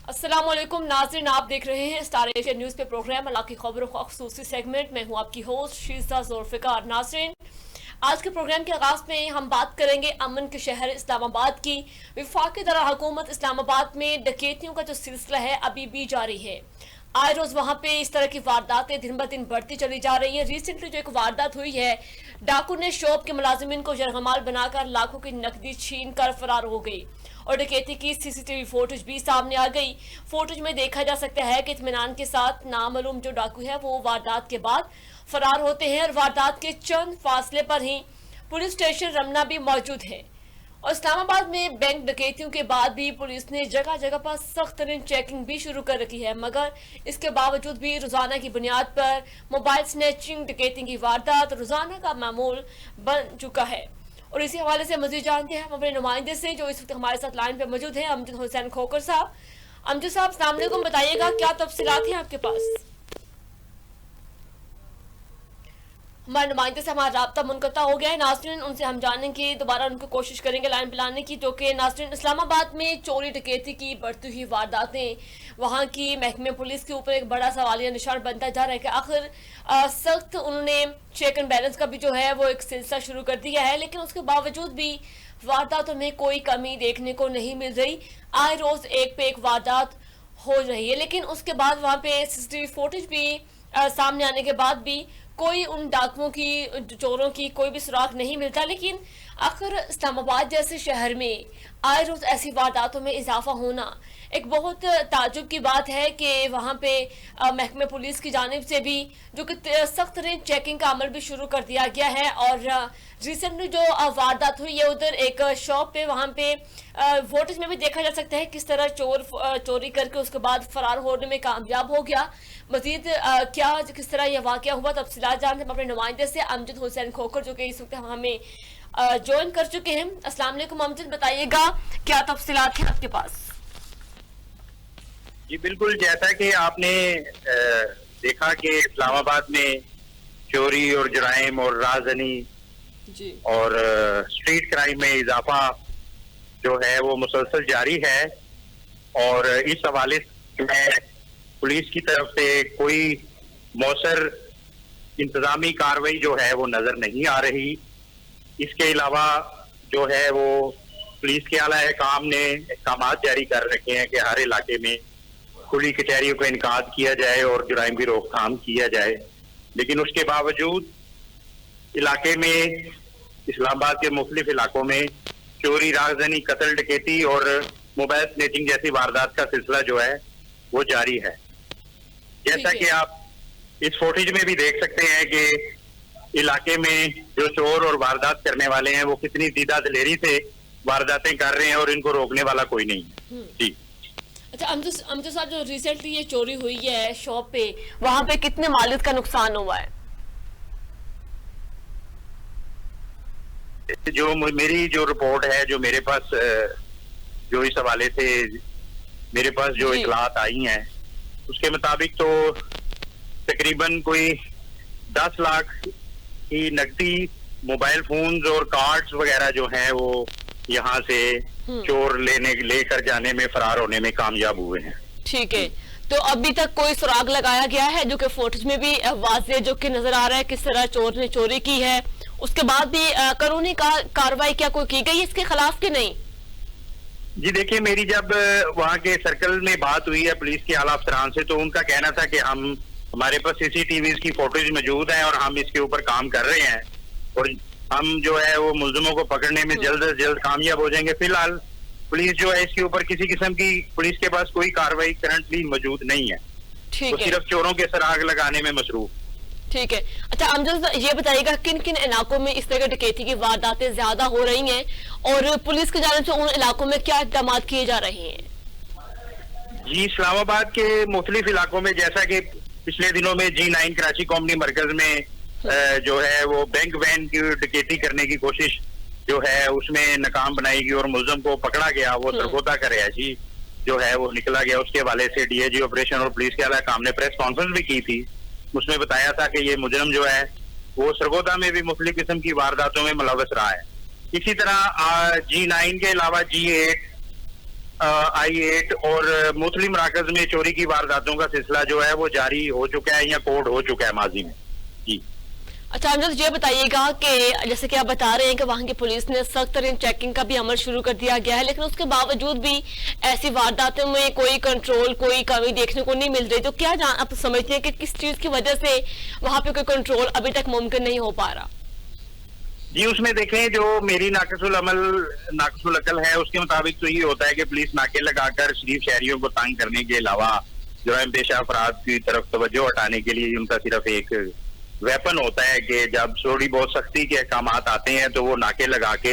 अस्सलाम वालेकुम नाज़रीन, आप देख रहे हैं स्टार एशिया न्यूज़ पे प्रोग्राम अल्लाह की खबरों का ख़ुसूसी सेगमेंट। मैं हूं आपकी होस्ट शीज़ा ज़ुल्फ़िकार। नाज़रीन, आज के प्रोग्राम के आगाज़ में हम बात करेंगे अमन के शहर इस्लामाबाद की। वफाकी दौरान हुकूमत इस्लामाबाद में डकैतियों का जो सिलसिला है अभी भी जारी है। आए रोज़ वहाँ पे इस तरह की वारदातें दिन ब दिन बढ़ती चली जा रही हैं। रिसेंटली जो एक वारदात हुई है, डाकू ने शॉप के मुलाजिमिन को जरगमाल बनाकर लाखों की नकदी छीन कर फरार हो गई और डकैती की सीसीटीवी फुटेज भी सामने आ गई। फुटेज में देखा जा सकता है कि इत्मीनान के साथ नामालूम जो डाकू है वो वारदात के बाद फरार होते हैं और वारदात के चंद फासले पर ही पुलिस स्टेशन रमना भी मौजूद है। और इस्लामाबाद में बैंक डकैतियों के बाद भी पुलिस ने जगह जगह पर सख्त तरीन चेकिंग भी शुरू कर रखी है, मगर इसके बावजूद भी रोजाना की बुनियाद पर मोबाइल स्नैचिंग डकैती की वारदात रोजाना का मामूल बन चुका है। और इसी हवाले से मजीद जानते हैं हम अपने नुमाइंदे से जो इस वक्त हमारे साथ लाइन पे मौजूद है, अमजद हुसैन खोकर साहब। अमजद साहब, अस्सलाम वालेकुम, बताइएगा क्या तफसीलात हैं आपके पास? हमारे नुमाइंदे से हमारा राब्ता मुनक़ता हो गया है नाज़रीन, उनसे हम जानने की दोबारा उनको कोशिश करेंगे लाइन पे लाने की। जो कि नाज़रीन, इस्लामाबाद में चोरी डकैती की बढ़ती हुई वारदातें वहाँ की महकमे पुलिस के ऊपर एक बड़ा सवालिया निशान बनता जा रहा है कि आखिर सख्त उन्होंने चेक एंड बैलेंस का भी जो है वो एक सिलसिला शुरू कर दिया है, लेकिन उसके बावजूद भी वारदातों में कोई कमी देखने को नहीं मिल रही। आए रोज़ एक पे एक वारदात हो रही है, लेकिन उसके बाद वहाँ पे सीसीटीवी फुटेज भी सामने आने के बाद भी कोई उन डाकुओं की, चोरों की कोई भी सुराग नहीं मिलता। लेकिन आखिर इस्लामाबाद जैसे शहर में आए रोज ऐसी वारदातों में इजाफा होना एक बहुत ताज्जुब की बात है कि वहाँ पे महकमे पुलिस की जानिब से भी जो कि सख्त तरीन चेकिंग का अमल भी शुरू कर दिया गया है। और रिसेंटली जो वारदात हुई है उधर एक शॉप पे, वहाँ पे फुटेज में भी देखा जा सकता है किस तरह चोर चोरी करके उसके बाद फरार होने में कामयाब हो गया। मजीद क्या किस तरह यह वाकया हुआ तफसीलात जानते हैं अपने नुमाइंदे से अमजद हुसैन खोकर, जो कि इस वक्त हमें ज्वाइन कर चुके हैं। अस्सलाम वालेकुम अमजद, बताइएगा क्या तफसीलात हैं आपके पास? जी बिल्कुल, जैसा कि आपने देखा कि इस्लामाबाद में चोरी और जराइम और राजनी और स्ट्रीट क्राइम में इजाफा जो है वो मुसलसल जारी है। और इस हवाले में पुलिस की तरफ से कोई मौसर इंतजामी कार्रवाई जो है वो नजर नहीं आ रही। इसके अलावा जो है वो पुलिस के आला काम ने अहकाम जारी कर रखे हैं कि हर इलाके में खुली कचहरियों का इनकाद किया जाए और जुराइम की रोकथाम किया जाए, लेकिन उसके बावजूद इलाके में, इस्लामाबाद के मुख्तलिफ इलाकों में चोरी, रागजनी, कत्ल, डकैती और मोबाइल स्नैचिंग जैसी वारदात का सिलसिला जो है वो जारी है। जैसा कि आप इस फुटेज में भी देख सकते हैं कि इलाके में जो चोर और वारदात करने वाले हैं वो कितनी दीदा दिलेरी से वारदातें कर रहे हैं और इनको रोकने वाला कोई नहीं है। जी अच्छा अमजद साहब, जो रिसेंटली ये चोरी हुई है शॉप पे, वहाँ पे कितने मालिक का नुकसान हुआ है? जो मेरी जो रिपोर्ट है, जो मेरे पास जो इस हवाले से मेरे पास जो इतलात आई हैं, उसके मुताबिक तो तकरीबन कोई 10 लाख की नकदी, मोबाइल फोन्स और कार्ड्स वगैरह जो हैं वो यहाँ से चोर लेकर जाने में, फरार होने में कामयाब हुए हैं। ठीक है, तो अभी तक कोई सुराग लगाया गया है? जो कि फुटेज में भी वाज़ेह जो कि नजर आ रहा है किस तरह चोर ने चोरी की है, उसके बाद भी कानूनी कार्रवाई क्या कोई की गई इसके खिलाफ कि नहीं? जी देखिए, मेरी जब वहाँ के सर्कल में बात हुई है पुलिस के आला अफसरान से, तो उनका कहना था कि हमारे पास सीसीटीवी की फोटोज मौजूद हैं और हम इसके ऊपर काम कर रहे हैं और हम जो है वो मुलजिमों को पकड़ने में जल्द से जल्द कामयाब हो जाएंगे। फिलहाल पुलिस जो है इसके ऊपर किसी किस्म की, पुलिस के पास कोई कार्रवाई करंटली मौजूद नहीं है, तो सिर्फ चोरों के सुराग लगाने में मसरूफ। ठीक है। अच्छा अमजद, ये बताइएगा किन किन इलाकों में इस तरह डकैती की वारदातें ज्यादा हो रही हैं और पुलिस की जानिब से उन इलाकों में क्या इक़दाम किए जा रहे हैं? जी, इस्लामाबाद के मुख्तलिफ इलाकों में, जैसा कि पिछले दिनों में G9 कराची कॉमनी मरकज में जो है वो बैंक वैन की डकैती करने की कोशिश जो है उसमें नाकाम बनाई गई और मुलजम को पकड़ा गया। वो सरगोदा का रिहायशी जो है वो निकला गया। उसके हवाले से डीआईजी ऑपरेशन और पुलिस के आला काम ने प्रेस कॉन्फ्रेंस भी की थी। उसमें बताया था कि ये मुजरम जो है वो सरगोदा में भी मुख्तलिफ किस्म की वारदातों में मुलव्वस रहा है। इसी तरह G9 के अलावा G8 I8 और मुस्लिम मराकज में चोरी की वारदातों का सिलसिला जो है वो जारी हो चुका है या कोड हो चुका है माजी में। जी। अच्छा अमजद, ये बताइएगा कि जैसे कि आप बता रहे हैं कि वहां की पुलिस ने सख्त तरीन चेकिंग का भी अमल शुरू कर दिया गया है, लेकिन उसके बावजूद भी ऐसी वारदातों में कोई कंट्रोल, कोई कमी देखने को नहीं मिल रही। तो क्या आप समझते हैं कि किस चीज की वजह से वहां पे कोई कंट्रोल अभी तक मुमकिन नहीं हो पा रहा? जी, उसमें देखें जो मेरी नाकसुल अकल है उसके मुताबिक तो ये होता है कि पुलिस नाके लगाकर शरीफ शहरियों को तंग करने के अलावा जुर्म पेशा अफराद की तरफ तवज्जो हटाने के लिए उनका सिर्फ एक वेपन होता है कि जब थोड़ी बहुत सख्ती के अहकाम आते हैं तो वो नाके लगा के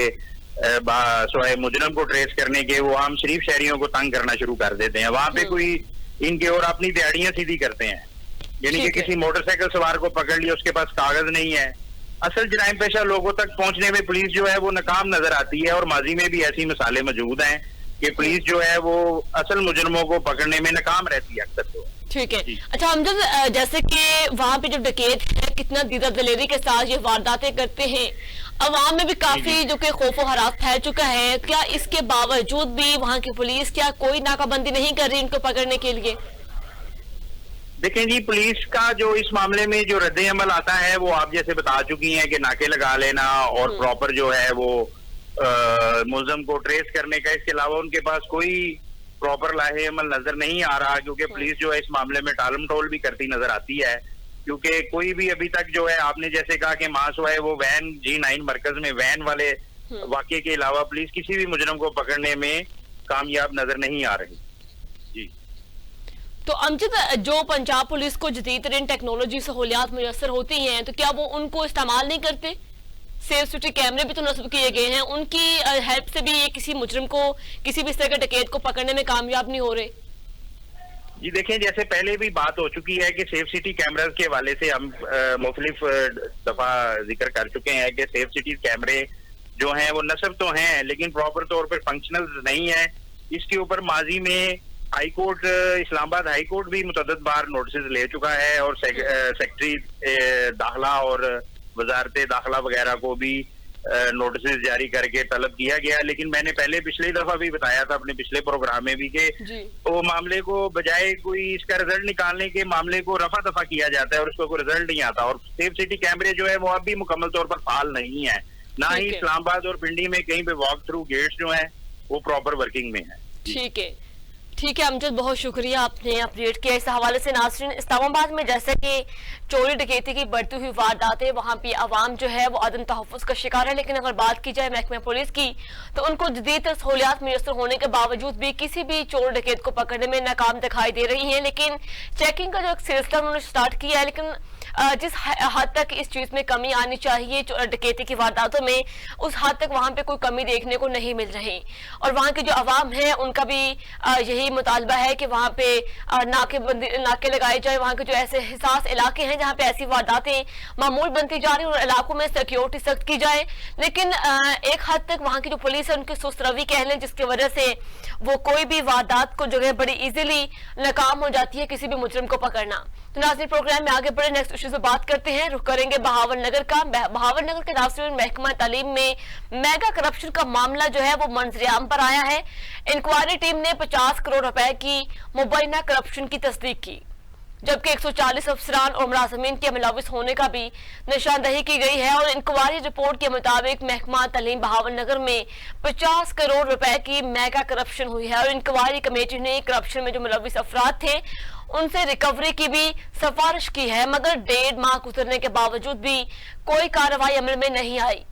सोए मुजरम को ट्रेस करने के वो आम शरीफ शहरियों को तंग करना शुरू कर देते हैं। वहां पे कोई इनके और अपनी दिहाड़ियां सीधी करते हैं, यानी कि किसी मोटरसाइकिल सवार को पकड़ लिया, उसके पास कागज नहीं है। असल जराइम पेशा लोगों तक पहुंचने में पुलिस जो है वो नाकाम नजर आती है और माजी में भी ऐसी मिसालें मौजूद हैं कि पुलिस जो है वो असल मुजरमों को पकड़ने में नाकाम रहती है अक्सर। तो ठीक है। अच्छा अमजद, जैसे कि वहां पे जो डकैत है कितना दीदा दलेरी के साथ ये वारदातें करते हैं, अवाम में भी काफी जो कि खौफो हरास फैल चुका है, क्या इसके बावजूद भी वहां की पुलिस क्या कोई नाकाबंदी नहीं कर रही इनको पकड़ने के लिए? देखें जी, पुलिस का जो इस मामले में जो रद्द अमल आता है वो आप जैसे बता चुकी हैं कि नाके लगा लेना और प्रॉपर जो है वो मुलजम को ट्रेस करने का, इसके अलावा उनके पास कोई प्रॉपर लाहे अमल नजर नहीं आ रहा, क्योंकि पुलिस जो है इस मामले में टालम टोल भी करती नजर आती है। क्योंकि कोई भी अभी तक जो है आपने जैसे कहा कि मास हुआ है वो वैन G9 मरकज में वैन वाले वाकये के अलावा पुलिस किसी भी मुजरम को पकड़ने में कामयाब नजर नहीं आ रही। जी। तो अमजद, जो पंजाब पुलिस को जदीद तरीन टेक्नोलॉजी सहूलियात मुयसर होती हैं तो क्या वो उनको इस्तेमाल नहीं करते? सेफ सिटी कैमरे भी तो नस्ब किए गए हैं, उनकी हेल्प से भी ये किसी मुजरिम को, किसी भी इस तरह के डकैत को पकड़ने में कामयाब नहीं हो रहे? जी देखें, जैसे पहले भी बात हो चुकी है कि सेफ सिटी कैमरास के हवाले से हम मुख्तलिफ दफा जिक्र कर चुके हैं कि सेफ सिटी कैमरे जो हैं वो नस्ब तो हैं लेकिन प्रॉपर तौर पर फंक्शनल नहीं है। इसके ऊपर माजी में high court, Islamabad high court भी मुतअद्दिद बार नोटिस ले चुका है और सेक्रेटरी दाखिला और वजारत दाखिला वगैरह को भी नोटिस जारी करके तलब किया गया। लेकिन मैंने पहले पिछली दफा भी बताया था अपने पिछले प्रोग्राम में भी कि वो मामले को बजाय कोई इसका रिजल्ट निकालने के मामले को रफा दफा किया जाता है और उसको कोई रिजल्ट नहीं आता। और सेफ सिटी कैमरे जो है वो अब भी मुकम्मल तौर पर फाल नहीं है, ना ही इस्लामाबाद और पिंडी में कहीं पे वॉक थ्रू गेट्स जो है वो प्रॉपर वर्किंग में है। ठीक है अमजद, बहुत शुक्रिया आपने अपडेट किया इस हवाले से। नाज़रीन, इस्लामाबाद में जैसे कि चोरी डकैती की बढ़ती हुई वारदातें, वहाँ पे आवाम जो है वो अदम तहफ़्फ़ुज़ का शिकार है, लेकिन अगर बात की जाए महकमा पुलिस की तो उनको जदीद सहूलियात मुयस्सर होने के बावजूद भी किसी भी चोर डकैत को पकड़ने में नाकाम दिखाई दे रही है। लेकिन चेकिंग का जो एक सिलसिला उन्होंने स्टार्ट किया है, लेकिन जिस हद तक इस चीज में कमी आनी चाहिए डकैती की वारदातों में, उस हद तक वहां पे कोई कमी देखने को नहीं मिल रही। और वहां की जो आवाम है उनका भी यही मुतालबा है कि वहां पे नाके लगाए जाए। वहां के जो ऐसे हिसास इलाके हैं जहां पे ऐसी वारदातें मामूल बनती जा रही है, और इलाकों में सिक्योरिटी सख्त की जाए। लेकिन एक हद तक वहां की जो पुलिस है उनकी सुस्त रवि कह लें, जिसकी वजह से वो कोई भी वारदात को जो है बड़ी इजीली नाकाम हो जाती है किसी भी मुजरिम को पकड़ना। तो नाज़रीन, प्रोग्राम में आगे बढ़े, नेक्स्ट इश्यू से बात करते हैं। रुख करेंगे बहावल नगर का। बहावल नगर के नाज़रीन, महकमा तालीम में मेगा करप्शन का मामला जो है वो मंजर-ए-आम पर आया है। इंक्वायरी टीम ने 50 करोड़ रुपए की मुबैना करप्शन की तस्दीक की, जबकि 140 अफसरान और मुलाजमीन के मुलविस होने का भी निशानदही की गई है। और इंक्वायरी रिपोर्ट के मुताबिक महकमा तालीम बहावल नगर में 50 करोड़ रुपए की मेगा करप्शन हुई है। और इंक्वायरी कमेटी ने करप्शन में जो मुलविस अफराद थे उनसे रिकवरी की भी सिफारिश की है, मगर 1.5 माह गुजरने के बावजूद भी कोई कार्रवाई अमल में नहीं आई।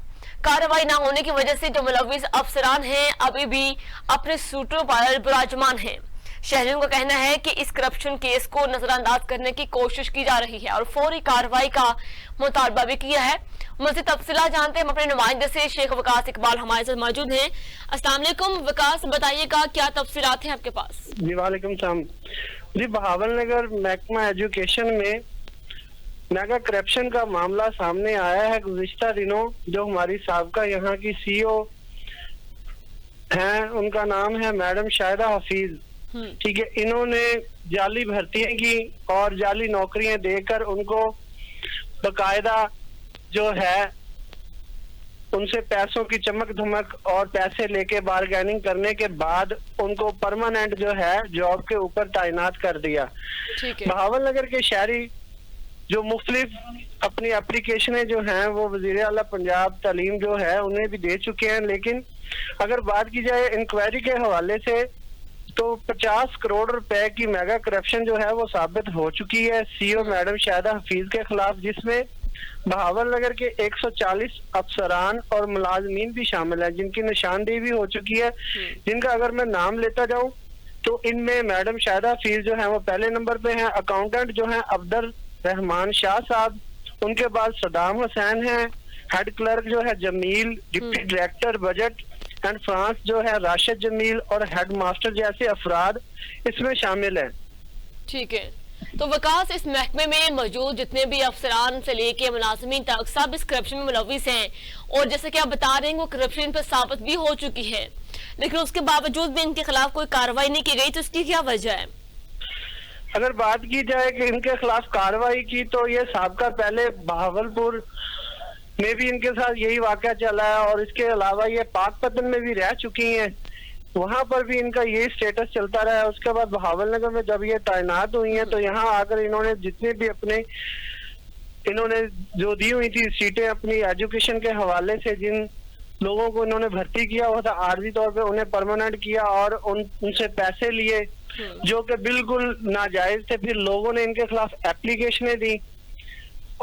कार्रवाई न होने की वजह से जो मुलविस अफसरान हैं अभी भी अपने सूटों पर विराजमान हैं। शहरियों का कहना है कि इस करप्शन केस को नजरअंदाज करने की कोशिश की जा रही है और फौरी कार्रवाई का मुतालबा भी किया है। मज़ीद तफसीलात जानते हैं हम अपने नुमाइंदे से। शेख वकास इकबाल हमारे साथ मौजूद हैं। अस्सलाम वालेकुम वकास, बताइएगा क्या तफसीलात हैं आपके पास? जी वालेकुम सलाम जी। बहावल नगर महकमा एजुकेशन में मेगा करप्शन का मामला सामने आया है गुज़िश्ता दिनों। जो हमारी साबका यहाँ की CEO हैं, उनका नाम है मैडम शाहिदा हफीज, ठीक है। इन्होंने जाली भर्तियां की और जाली नौकरियां देकर उनको बकायदा जो है उनसे पैसों की चमक धमक और पैसे लेके बारगेनिंग करने के बाद उनको परमानेंट जो है जॉब के ऊपर तैनात कर दिया। ठीक है। बहावलनगर के शहरी जो मुख्तलिफ अपनी एप्लीकेशनें जो हैं वो वजीर आला पंजाब तालीम जो है उन्हें भी दे चुके हैं, लेकिन अगर बात की जाए इंक्वायरी के हवाले से तो 50 करोड़ रुपए की मेगा करप्शन जो है वो साबित हो चुकी है सीईओ मैडम शाहिदा हफीज के खिलाफ, जिसमें बहावलनगर के 140 अफसरान और मुलाजमीन भी शामिल हैं जिनकी निशानदेही भी हो चुकी है, जिनका अगर मैं नाम लेता जाऊं तो इनमें मैडम शाहिदा हफीज जो है वो पहले नंबर पे हैं, अकाउंटेंट जो है अब्दुल रहमान शाह साहब, उनके बाद सदाम हुसैन हैं, हेड क्लर्क जो है Jamil, deputy director budget and finance जो है राशिद जमील और हेड मास्टर जैसे अफराद इसमें शामिल हैं। ठीक है, तो विकास इस महकमे में मौजूद जितने भी अफसरान से लेके मुलाजमीन तक सब इस करप्शन में मुलविस हैं, और जैसे कि आप बता रहे हैं वो करप्शन पर साबित भी हो चुकी है, लेकिन उसके बावजूद भी इनके खिलाफ कोई कार्रवाई नहीं की गई, तो इसकी क्या वजह है? अगर बात की जाए कि इनके खिलाफ कार्रवाई की तो ये साबका पहले बहावलपुर में भी इनके साथ यही वाकया चला है और इसके अलावा ये पाकपतन में भी रह चुकी हैं, वहां पर भी इनका यही स्टेटस चलता रहा है। उसके बाद बहावलनगर में जब ये तैनात हुई हैं तो यहाँ आकर इन्होंने जितने भी इन्होंने जो दी हुई थी सीटें अपनी एजुकेशन के हवाले से, जिन लोगों को इन्होंने भर्ती किया हुआ था आर्जी तौर पे उन्हें परमानेंट किया और उनसे पैसे लिए जो कि बिल्कुल नाजायज थे। फिर लोगों ने इनके खिलाफ एप्लीकेशनें दी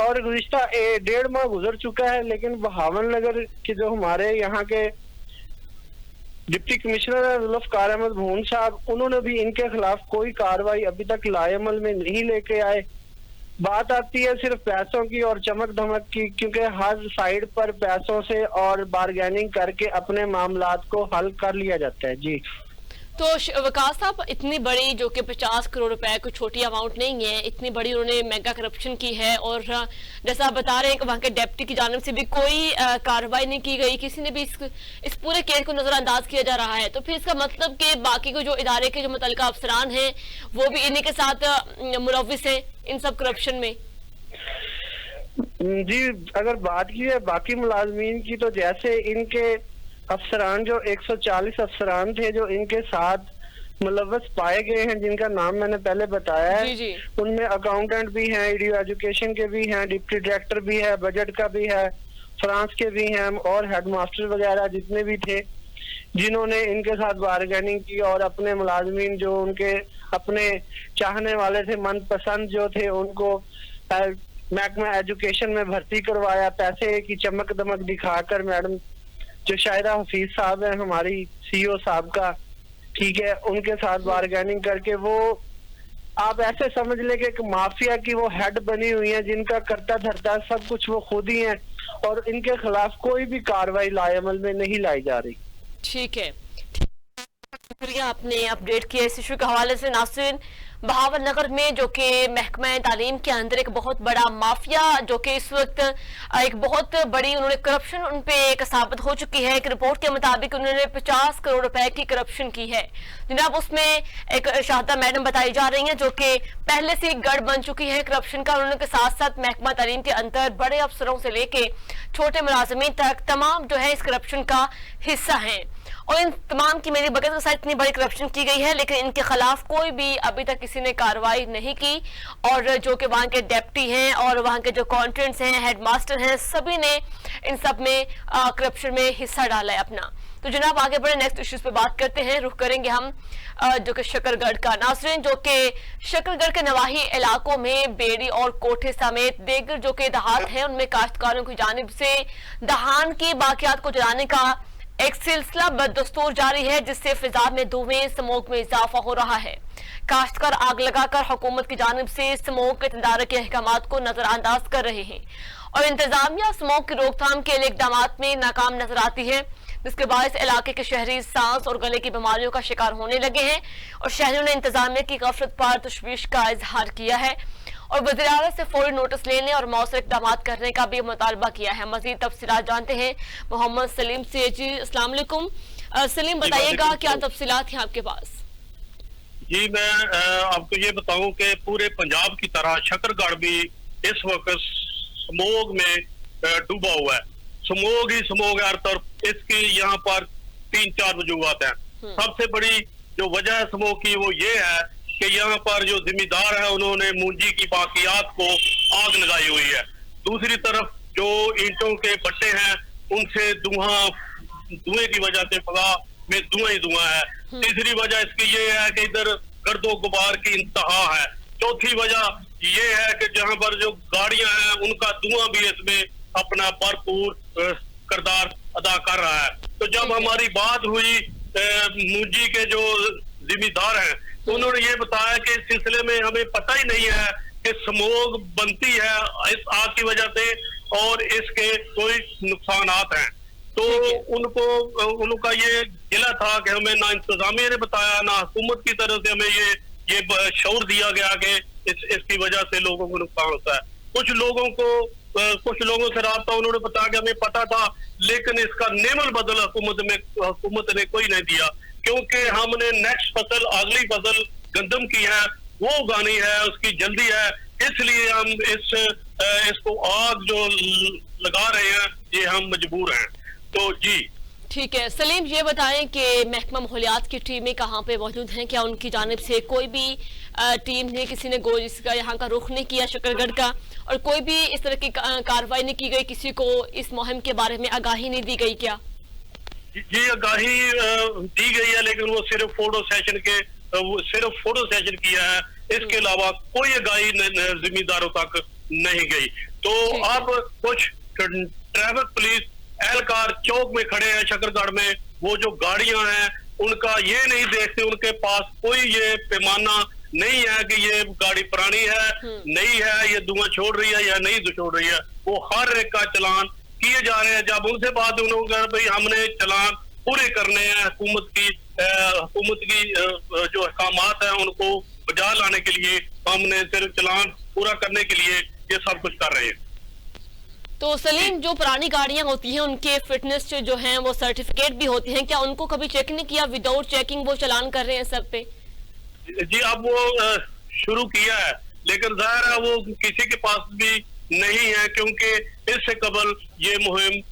और गुज़िश्ता 1.5 माह गुजर चुका है, लेकिन बहावलनगर के जो हमारे यहाँ के डिप्टी कमिश्नर है जुल्फकार अहमद भून साहब, उन्होंने भी इनके खिलाफ कोई कार्रवाई अभी तक लाएअमल में नहीं लेके आए। बात आती है सिर्फ पैसों की और चमक धमक की, क्योंकि हर साइड पर पैसों से और बारगेनिंग करके अपने मामलात को हल कर लिया जाता है। जी तो विकास साहब, इतनी बड़ी जो कि 50 करोड़ रुपए कोई छोटी अमाउंट नहीं है, इतनी बड़ी उन्होंने मेगा करप्शन की है और जैसा आप बता रहे हैं कि वहाँ के डेप्टी की जानिब से भी कोई कार्रवाई नहीं की गई, किसी ने भी इस पूरे केस को नजरअंदाज किया जा रहा है, तो फिर इसका मतलब कि बाकी को जो इदारे के जो मुतल्लिका अफसरान हैं वो भी इन्हीं के साथ मुलविस है इन सब करप्शन में? जी अगर बात की है बाकी मुलाजमीन की तो जैसे इनके अफसरान जो 140 अफसरान थे जो इनके साथ मुलव्वस पाए गए हैं, जिनका नाम मैंने पहले बताया है, उनमें अकाउंटेंट भी हैं, ईडीओ एजुकेशन के भी हैं, डिप्टी डायरेक्टर भी है, बजट का भी है, फ्रांस के भी हैं और हेड मास्टर वगैरह जितने भी थे जिन्होंने इनके साथ बारगेनिंग की और अपने मुलाजमीन जो उनके अपने चाहने वाले थे, मनपसंद जो थे, उनको महकमा एजुकेशन में भर्ती करवाया पैसे की चमक दमक दिखाकर। मैडम जो शाहिदा हफीज साहब है हमारी सीईओ साहब का, ठीक है, उनके साथ बारगेनिंग करके वो आप ऐसे समझ ले कि एक माफिया की वो हेड बनी हुई है, जिनका करता धरता सब कुछ वो खुद ही है और इनके खिलाफ कोई भी कार्रवाई लाएअमल में नहीं लाई जा रही। ठीक है, शुक्रिया आपने अपडेट किया इस इशू के हवाले से। नाज़रीन, बहावलनगर में जो कि महकमा तालीम के अंदर एक बहुत बड़ा माफिया जो कि इस वक्त एक बहुत बड़ी उन्होंने करप्शन उन पे एक साबित हो चुकी है। एक रिपोर्ट के मुताबिक उन्होंने 50 करोड़ रुपए की करप्शन की है जनाब। उसमें एक शाहिदा मैडम बताई जा रही हैं जो कि पहले से गढ़ बन चुकी है करप्शन का। उन्होंने के साथ साथ महकमा तालीम के अंदर बड़े अफसरों से लेके छोटे मुलाजमीन तक तमाम जो है इस करप्शन का हिस्सा है और इन तमाम की मेरी बगैर के साथ इतनी बड़ी करप्शन की गई है, लेकिन इनके खिलाफ कोई भी अभी तक किसी ने कार्रवाई नहीं की और जो कि वहां के डेप्टी हैं और वहां के जो कॉन्ट्रेंट्स हैं, हेडमास्टर हैं, सभी ने इन सब में करप्शन में हिस्सा डाला है अपना। तो जनाब आगे बढ़े, नेक्स्ट इश्यूज पे बात करते हैं। रुख करेंगे हम जो कि शकरगढ़ का। नाज़रीन, जो कि शकरगढ़ के नवाही इलाकों में बेड़ी और कोठे समेत दीगर जो कि दहात हैं उनमें काश्तकारों की जानिब से दहान की बाकियात को जलाने का एक सिलसिला बदस्तूर जारी है, जिससे फिजा में धुएं स्मोक में इजाफा हो रहा है। काश्तकार आग लगाकर हुकूमत की जानिब से स्मोक के तदारक के अहकामात को नजरअंदाज कर रहे हैं और इंतजामिया स्मोक की रोकथाम के लिए इकदाम में नाकाम नजर आती है, जिसके बायस इलाके के शहरी सांस और गले की बीमारियों का शिकार होने लगे हैं और शहरियों ने इंतजामिया की गफलत पर तशवीश का इजहार किया है और वज़ीर आला से फौरी नोटिस लेने और मौसर इक़दाम करने का भी मुतालबा किया है। मज़ीद तफसीलात जानते हैं मोहम्मद सलीम से। जी अस्सलाम वालेकुम सलीम, बताइएगा क्या तफसीलात हैं आपके पास? जी मैं आपको ये बताऊं कि पूरे पंजाब की तरह शकरगढ़ भी इस वक्त स्मोक में डूबा हुआ है। स्मोग ही स्मोग है हर तरफ। इसकी यहाँ पर 3-4 वजूहत हैं। सबसे बड़ी जो वजह है स्मोग की वो ये है कि यहाँ पर जो जिम्मेदार है उन्होंने मुंजी की बाकियात को आग लगाई हुई है। दूसरी तरफ जो ईंटों के भट्टे हैं उनसे धुएं की वजह से फजा में धुआं ही धुआं है। तीसरी वजह इसकी ये है कि इधर गर्दो गुबार की इंतहा है। चौथी वजह ये है कि जहाँ पर जो गाड़ियां हैं उनका धुआं भी इसमें अपना भरपूर किरदार अदा कर रहा है। तो जब हमारी बात हुई मुंजी के जो जिम्मेदार हैं तो उन्होंने ये बताया कि इस सिलसिले में हमें पता ही नहीं है कि स्मोग बनती है इस आग की वजह से और इसके कोई नुकसानात हैं। तो उनका ये गिला था कि हमें ना इंतजामिया ने बताया ना हुकूमत की तरफ से हमें ये शऊर दिया गया कि इसकी वजह से लोगों को नुकसान होता है। कुछ लोगों से राब्ता उन्होंने बताया कि हमें पता था, लेकिन इसका नेमल बदल हुकूमत ने कोई नहीं दिया, क्योंकि हमने नेक्स्ट फसल अगली फसल गंदम की है वो उगानी है, उसकी जल्दी है, इसलिए हम इसको आग जो लगा रहे हैं ये हम मजबूर हैं। तो जी ठीक है सलीम, ये बताएं कि महकमा माहौलियात की टीमें कहाँ पे मौजूद हैं? क्या उनकी जानिब से कोई भी टीम ने, किसी ने गोजिस का यहाँ का रुख नहीं किया शकरगढ़ का, और कोई भी इस तरह की कार्रवाई नहीं की गई, किसी को इस मुहिम के बारे में आगाही नहीं दी गई क्या? जी आगाही दी गई है, लेकिन वो सिर्फ फोटो सेशन किया है, इसके अलावा कोई आगाही जिम्मेदारों तक नहीं गई। तो अब कुछ ट्रैफिक पुलिस एहलकार चौक में खड़े हैं शकरगढ़ में, वो जो गाड़ियां हैं उनका ये नहीं देखते, उनके पास कोई ये पैमाना नहीं है कि ये गाड़ी पुरानी है नई है, ये धुआं छोड़ रही है या नहीं छोड़ रही है, वो हर एक का चलान किए जा रहे हैं। जब उनसे बात उन्होंने कहा भाई हमने चलान पूरे करने हैं, हुकूमत की जो अहकामात हैं उनको बजा लाने के लिए हमने सिर्फ चलान पूरा करने के लिए ये सब कुछ कर रहे हैं। तो सलीम, जो पुरानी गाड़ियां होती हैं उनके फिटनेस जो हैं वो सर्टिफिकेट भी होते हैं, क्या उनको कभी चेक नहीं किया? विदाउट चेकिंग वो चलान कर रहे हैं सर पे? जी अब वो शुरू किया है, लेकिन जाहिर है वो किसी के पास भी नहीं है, क्योंकि इससे कबल ये मुहिम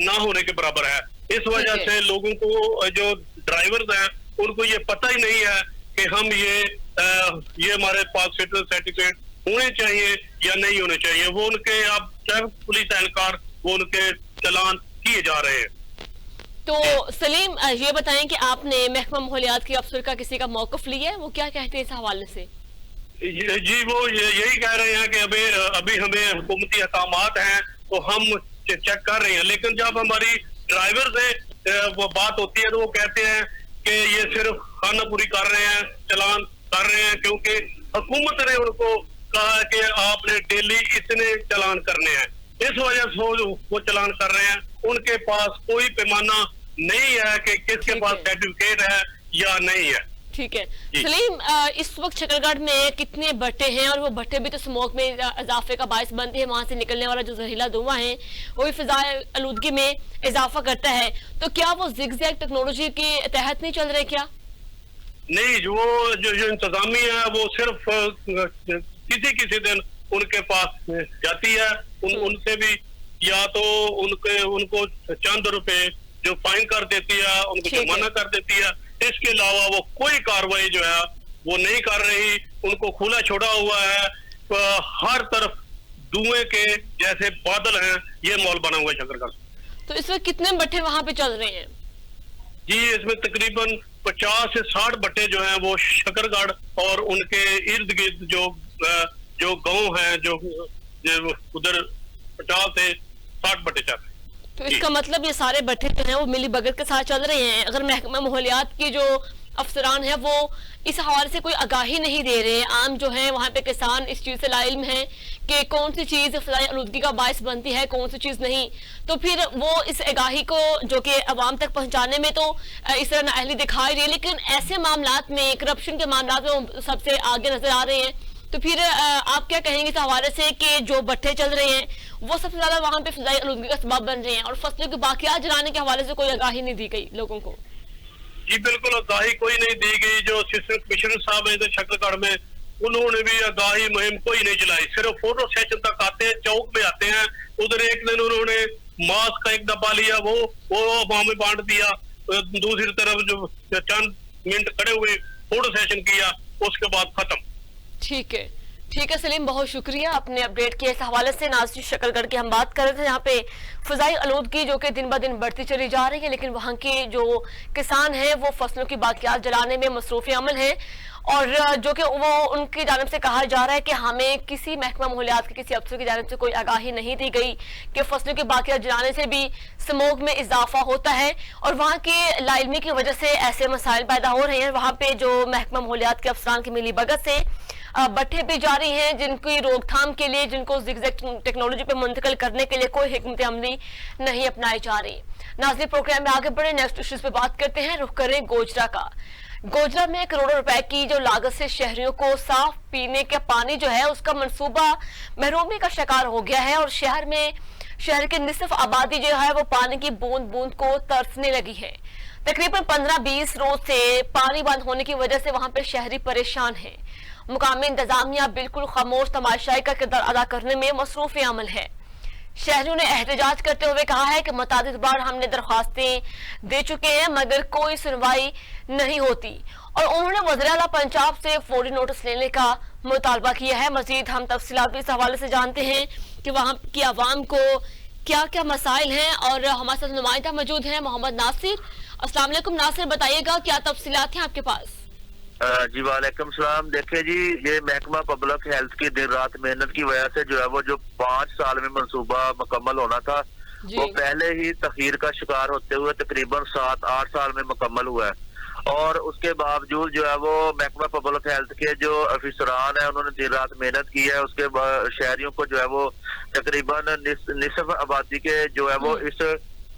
ना होने के बराबर है। इस वजह से लोगों को, जो ड्राइवर्स हैं उनको ये पता ही नहीं है कि हम ये हमारे पास फिटनेस सर्टिफिकेट होने चाहिए या नहीं होने चाहिए। वो उनके अब ट्रैफिक पुलिस एहलकार वो उनके चलान किए जा रहे हैं। तो सलीम, ये बताएं कि आपने महकमा माहौलियात के अफसर का किसी का मौकफ लिया है, वो क्या कहते हैं इस हवाले से? जी वो यही कह रहे हैं कि अभी हमें हुकूमती अहकामात हैं तो हम चेक कर रहे हैं, लेकिन जब हमारी ड्राइवर से वो बात होती है तो वो कहते हैं कि ये सिर्फ खानापुरी कर रहे हैं, चलान कर रहे हैं, क्योंकि हुकूमत ने उनको कहा कि आपने डेली इतने चलान करने हैं, इस वजह से वो चलान कर रहे हैं। उनके पास कोई पैमाना नहीं है कि किसके पास सर्टिफिकेट है या नहीं है। ठीक है सलीम, इस वक्त शकरगढ़ में कितने भट्टे हैं, और वो भट्टे भी तो स्मोक में इजाफे का बायस बनते हैं, वहां से निकलने वाला जो जहरीला धुआं है वो भी फिजाई आलूदगी में इजाफा करता है। तो क्या वो जिगजैग टेक्नोलॉजी के तहत नहीं चल रहे क्या? नहीं, जो इंतजामिया है वो सिर्फ किसी दिन उनके पास जाती है, उनसे भी या तो उनको चंद रुपए जो फाइन कर देती है, उनको जुर्माना कर देती है, इसके अलावा वो कोई कार्रवाई जो है वो नहीं कर रही। उनको खुला छोड़ा हुआ है, हर तरफ धुएं के जैसे बादल हैं, ये माहौल बना हुआ है शकरगढ़। तो इस वक्त कितने भट्टे वहां पे चल रहे हैं? जी इसमें तकरीबन 50 से 60 भट्टे जो हैं वो शकरगढ़ और उनके इर्द गिर्द जो गांव हैं, जो उधर 50 से 60 भट्टे चल रहे हैं। तो इसका मतलब ये सारे भट्टे जो हैं वो मिली भगत के साथ चल रहे हैं। अगर महकमा माहौलियात के जो अफसरान हैं वो इस हवाले से कोई आगाही नहीं दे रहे, आम जो है वहाँ पे किसान इस चीज़ से लाइल्म है कि कौन सी चीज़ फिजाई आलूदगी का बायस बनती है, कौन सी चीज़ नहीं, तो फिर वो इस आगाही को जो कि अवाम तक पहुँचाने में तो इस तरह नाअहली दिखाई रही है, लेकिन ऐसे मामलात में, करप्शन के मामलात में वो सबसे आगे नजर आ रहे हैं। तो फिर आप क्या कहेंगे इस हवाले से कि जो भट्टे चल रहे हैं वो सबसे ज्यादा वहाँ पे फिजाई आलूदगी का सबब बन रहे हैं, और फसलों की बाकियात जलाने के हवाले से कोई आगाही नहीं दी गई लोगों को? जी बिल्कुल आगाही कोई नहीं दी गई। जो असिस्टेंट कमिश्नर साहब है शकरगढ़ में, उन्होंने भी आगाही मुहिम कोई नहीं चलाई, सिर्फ फोटो सेशन तक आते हैं, चौक में आते हैं। उधर एक दिन उन्होंने मास्क का एक डब्बा लिया, वो वहां में बांट दिया, दूसरी तरफ जो चंद मिनट खड़े हुए, फूड सेशन किया, उसके बाद खत्म। ठीक है सलीम, बहुत शुक्रिया अपने अपडेट के इस हवाले से। नाज़रीन, शकरगढ़ की हम बात कर रहे थे, यहाँ पे फ़िज़ाई आलूदगी जो कि दिन ब दिन बढ़ती चली जा रही है, लेकिन वहाँ के जो किसान हैं वो फसलों की बाकियात जलाने में मसरूफ़ अमल है, और जो कि वो उनकी जानिब से कहा जा रहा है कि हमें किसी महकमा माहौलियात के किसी अफसर की जानिब से कोई आगाही नहीं दी गई कि फसलों की बाकियात जलाने से भी स्मोक में इजाफा होता है, और वहाँ के लाइलमी की वजह से ऐसे मसाइल पैदा हो रहे हैं। वहाँ पे जो महकमा माहौलियात के अफसरान की मिली भगत से भट्ठे भी जारी हैं, जिनकी रोकथाम के लिए, जिनको ज़िगज़ैग टेक्नोलॉजी पे मुंतकिल करने के लिए कोई हिकमत अमली नहीं अपनाई जा रही। नाज़रीन, प्रोग्राम में आगे बढ़े, नेक्स्ट इश्यूज पे बात करते हैं। रुख करें गोजरा का। गोजरा में करोड़ों रुपए की जो लागत से शहरियों को साफ पीने का पानी जो है उसका मंसूबा महरूमी का शिकार हो गया है, और शहर की निसफ आबादी जो है वो पानी की बूंद बूंद को तरसने लगी है। तकरीबन 15-20 रोज से पानी बंद होने की वजह से वहां पर शहरी परेशान है। मुकामी इंतजामिया बिल्कुल खामोश तमाशाई का किरदार अदा करने में मसरूफ अमल है। शहरियों ने एहतजाज करते हुए कहा है कि मुतादिद बार हमने दरख्वास्तें दे चुके हैं मगर कोई सुनवाई नहीं होती, और उन्होंने वज़ीर आला पंजाब से फौरी नोटिस लेने का मुतालबा किया है। मजीद हम तफसीलात भी इस हवाले से जानते हैं कि वहाँ की आवाम को क्या क्या मसाइल हैं, और हमारे साथ नुमाइंदा मौजूद हैं मोहम्मद नासिर। अस्सलाम वालेकुम नासिर, बताइएगा क्या तफसीलात हैं आपके पास? जी वालेकुम सलाम। देखिए जी, ये महकमा पब्लिक हेल्थ की दिन रात मेहनत की वजह से जो है वो जो 5 साल में मंसूबा मुकम्मल होना था वो पहले ही तखीर का शिकार होते हुए तकरीबन 7-8 साल में मुकम्मल हुआ है, और उसके बावजूद जो है वो महकमा पब्लिक हेल्थ के जो अफसरान है उन्होंने दिन रात मेहनत की है। उसके बाद शहरियों को जो है वो तकरीबन निसफ आबादी के जो है वो इस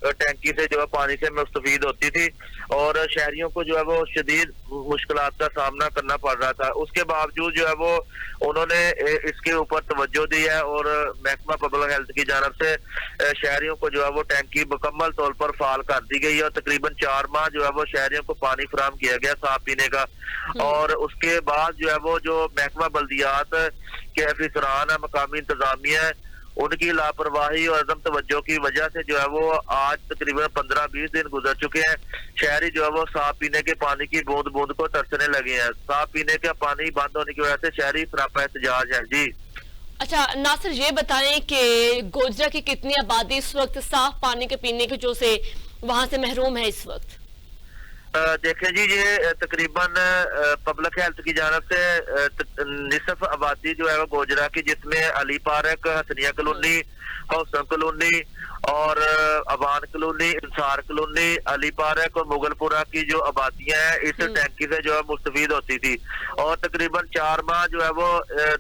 टैंकी से जो है पानी से मुस्तफीद होती थी, और शहरियों को जो है वो शदीद मुश्किलात का सामना करना पड़ रहा था। उसके बावजूद जो है वो उन्होंने इसके ऊपर तवज्जो दी है, और महकमा पब्लिक हेल्थ की जानब से शहरियों को जो है वो टैंकी मुकम्मल तौर पर फाल कर दी गई है, और तकरीबन 4 माह जो है वो शहरियों को पानी फराहम किया गया साफ पीने का। और उसके बाद जो है वो जो महकमा बल्दियात के अफसरान है, मकामी इंतजामिया है, उनकी लापरवाही और अदम तवज्जो की वजह से जो है वो आज तकरीबन 15-20 दिन गुजर चुके हैं। शहरी जो है वो साफ पीने के पानी की बूंद बूंद को तरसने लगे हैं। साफ पीने का पानी बंद होने की वजह से शहरी सरापा एहतजाज है। जी अच्छा नासिर, ये बताएं कि गोजरा की कितनी आबादी इस वक्त साफ पानी के पीने के जो से वहां से महरूम है इस वक्त? देखें जी, ये तकरीबन पब्लिक हेल्थ की जानब से निसफ आबादी जो है वो गोजरा की, जिसमें अली पार्क, हसनिया कॉलोनी, हौसन कॉलोनी और Awan colony, Insar colony, Ali park और मुगलपुरा की जो आबादियां हैं इस टैंकी से जो है मुस्तफीद होती थी, और तकरीबन 4 माह जो है वो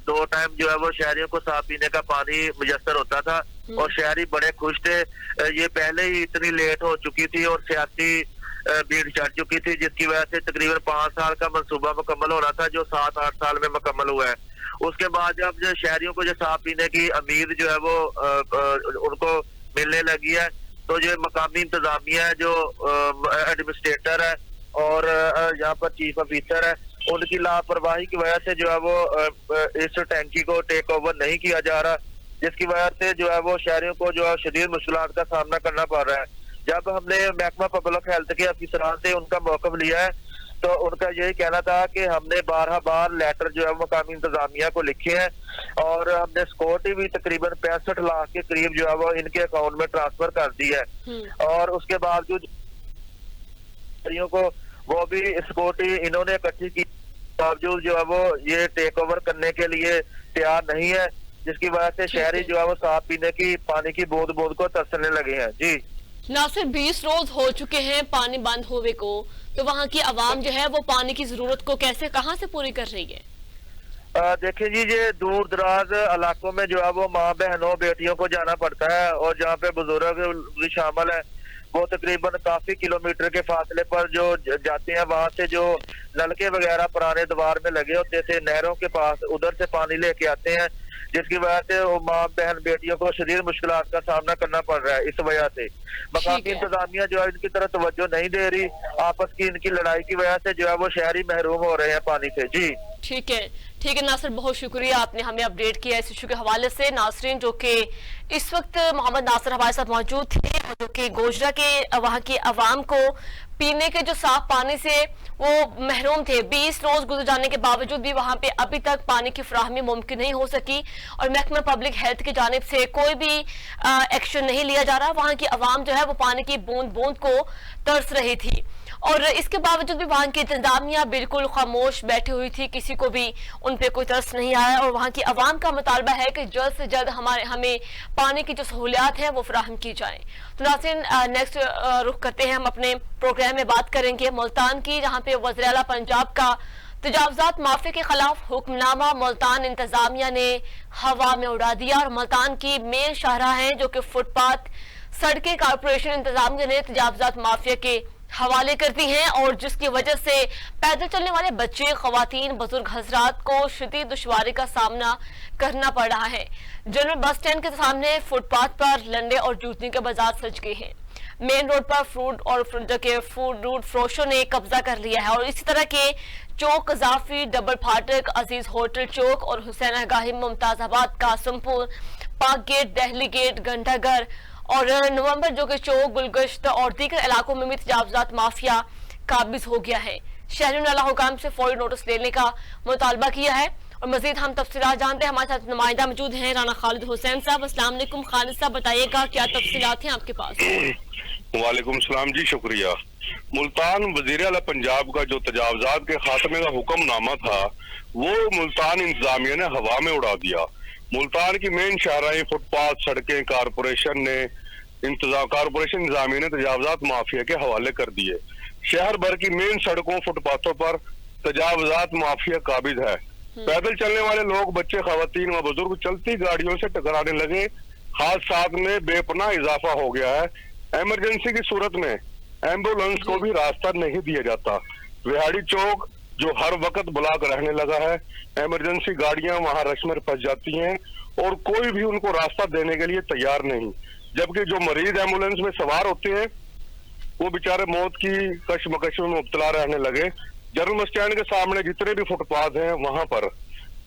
2 टाइम जो है वो शहरियों को साफ पीने का पानी मुयस्सर होता था, और शहरी बड़े खुश थे। ये पहले ही इतनी लेट हो चुकी थी और सियासी भीड़ चढ़ चुकी थी, जिसकी वजह से तकरीबन 5 साल का मंसूबा मुकम्मल होना था जो 7-8 साल में मुकम्मल हुआ है। उसके बाद जब जो शहरियों को जो साफ पीने की उम्मीद जो है वो उनको मिलने लगी है, तो जो मकामी इंतजामिया है, जो एडमिनिस्ट्रेटर है और यहाँ पर चीफ ऑफिसर है, उनकी लापरवाही की वजह से जो है वो इस टैंकी को टेक ओवर नहीं किया जा रहा, जिसकी वजह से जो है वो शहरियों को जो है शदीद मुश्किलात का सामना करना पड़ रहा है। जब हमने महकमा पब्लिक हेल्थ के अफसरान से उनका मौक़िफ़ लिया है तो उनका यही कहना था कि हमने 12 बार लेटर जो है मकामी इंतजामिया को लिखे हैं, और हमने सिक्योरिटी भी तकरीबन 65 लाख के करीब जो है वो इनके अकाउंट में ट्रांसफर कर दी है, और उसके बावजूद को वो भी सिक्योरिटी इन्होंने इकट्ठी की बावजूद जो है वो ये टेक ओवर करने के लिए तैयार नहीं है, जिसकी वजह से शहरी जो है वो साफ पीने की पानी की बूंद बूंद को तरसने लगे हैं। जी नासिर, 20 रोज हो चुके हैं पानी बंद होने को, तो वहाँ की आवाम जो है वो पानी की जरूरत को कैसे कहाँ से पूरी कर रही है? देखिए जी, ये दूर दराज इलाकों में जो है वो माँ बहनों बेटियों को जाना पड़ता है, और जहाँ पे बुजुर्ग भी शामिल है वो तकरीबन काफी किलोमीटर के फासले पर जो जाते हैं, वहाँ से जो नलके वगैरह पुराने दीवार में लगे होते थे नहरों के पास, उधर से पानी लेके आते हैं, जिसकी वजह से वो माँ बहन बेटियों को शदीद मुश्किलात का सामना करना पड़ रहा है। इस वजह से मकामी इंतजामिया जो है इनकी तरफ तवज्जो नहीं दे रही, आपस की इनकी लड़ाई की वजह से जो है वो शहरी महरूम हो रहे हैं पानी से। जी ठीक है नासिर, बहुत शुक्रिया आपने हमें अपडेट किया इस इशू के हवाले से। नासरीन, जो कि इस वक्त मोहम्मद नासिर हमारे साथ मौजूद थे, जो कि गोजरा के वहाँ की आवाम को पीने के जो साफ पानी से वो महरूम थे। 20 रोज गुजर जाने के बावजूद भी वहाँ पे अभी तक पानी की फराहमी मुमकिन नहीं हो सकी और महकमा पब्लिक हेल्थ की जानिब से कोई भी एक्शन नहीं लिया जा रहा। वहाँ की आवाम जो है वो पानी की बूंद बूंद को तरस रही थी और इसके बावजूद भी वहाँ की इंतजामिया बिल्कुल खामोश बैठी हुई थी, किसी को भी उन पे कोई तरस नहीं आया। और वहाँ की आवाम का मुतालबा है कि जल्द से जल्द हमें पानी की जो सहूलियात है वो फराहम की जाए। तो नाज़रीन, नेक्स्ट रुख करते हैं, हम अपने प्रोग्राम में बात करेंगे मुल्तान की, जहाँ पे वज़ीर आला पंजाब का तजावुज़ात माफिया के खिलाफ हुक्मनामा मुल्तान इंतजामिया ने हवा में उड़ा दिया। और मुल्तान की मेन शाहराह हैं जो कि फुटपाथ सड़कें कारपोरेशन इंतजामिया ने तजावुज़ात माफिया के हवाले कर दी हैं और जिसकी वजह से पैदल चलने वाले बच्चे, खवातीन, बुजुर्ग हजरात को शदीद दुश्वारी का सामना करना पड़ रहा है। जनरल बस स्टैंड के सामने फुटपाथ पर लंडे और जूतनी के बाजार सज गए हैं। मेन रोड पर फूड और फूड फरोशों ने कब्जा कर लिया है और इसी तरह के चौक, कजाफी, डबल फाटक, अजीज होटल चौक और हुसैन आगाही, मुमताजाबाद, कासमपुर, पाक गेट, दहली गेट, घंटाघर और नवंबर जो कि चौक, गुलगश्त और दीगर इलाकों में भी तजावुज़ात माफिया काबिज हो गया है। शहरियों ने आला हुकाम से फौरी नोटिस लेने का मुतालबा किया है और मजीद हम तफसीलात जानते हैं। हमारे साथ नुमाइंदा मौजूद हैं राना खालिद हुसैन साहब। अस्सलाम वालेकुम खालिद साहब, बताइएगा क्या तफसीलात हैं आपके पास? वालेकुम सलाम जी, शुक्रिया। मुल्तान वजीर आला पंजाब का जो तजावुज़ात के खात्मे का हुक्मनामा था वो मुल्तान इंतजामिया ने हवा में उड़ा दिया। मुल्तान की मेन शाहराएं, फुटपाथ, सड़कें कारपोरेशन इंतजामिया ने तजावुज़ात माफिया के हवाले कर दिए। शहर भर की मेन सड़कों, फुटपाथों पर तजावुज़ात माफिया काबिज है। पैदल चलने वाले लोग, बच्चे, खवातीन व बुजुर्ग चलती गाड़ियों से टकराने लगे। हादसात में बेपनाह इजाफा हो गया है। इमरजेंसी की सूरत में एम्बुलेंस को भी रास्ता नहीं दिया जाता। विहाड़ी चौक जो हर वक्त ब्लॉक रहने लगा है, इमरजेंसी गाड़ियां वहां रश में फंस जाती हैं और कोई भी उनको रास्ता देने के लिए तैयार नहीं। जबकि जो मरीज एम्बुलेंस में सवार होते हैं वो बेचारे मौत की कशमकश में मुब्तला रहने लगे। जनरल बस स्टैंड के सामने जितने भी फुटपाथ हैं वहां पर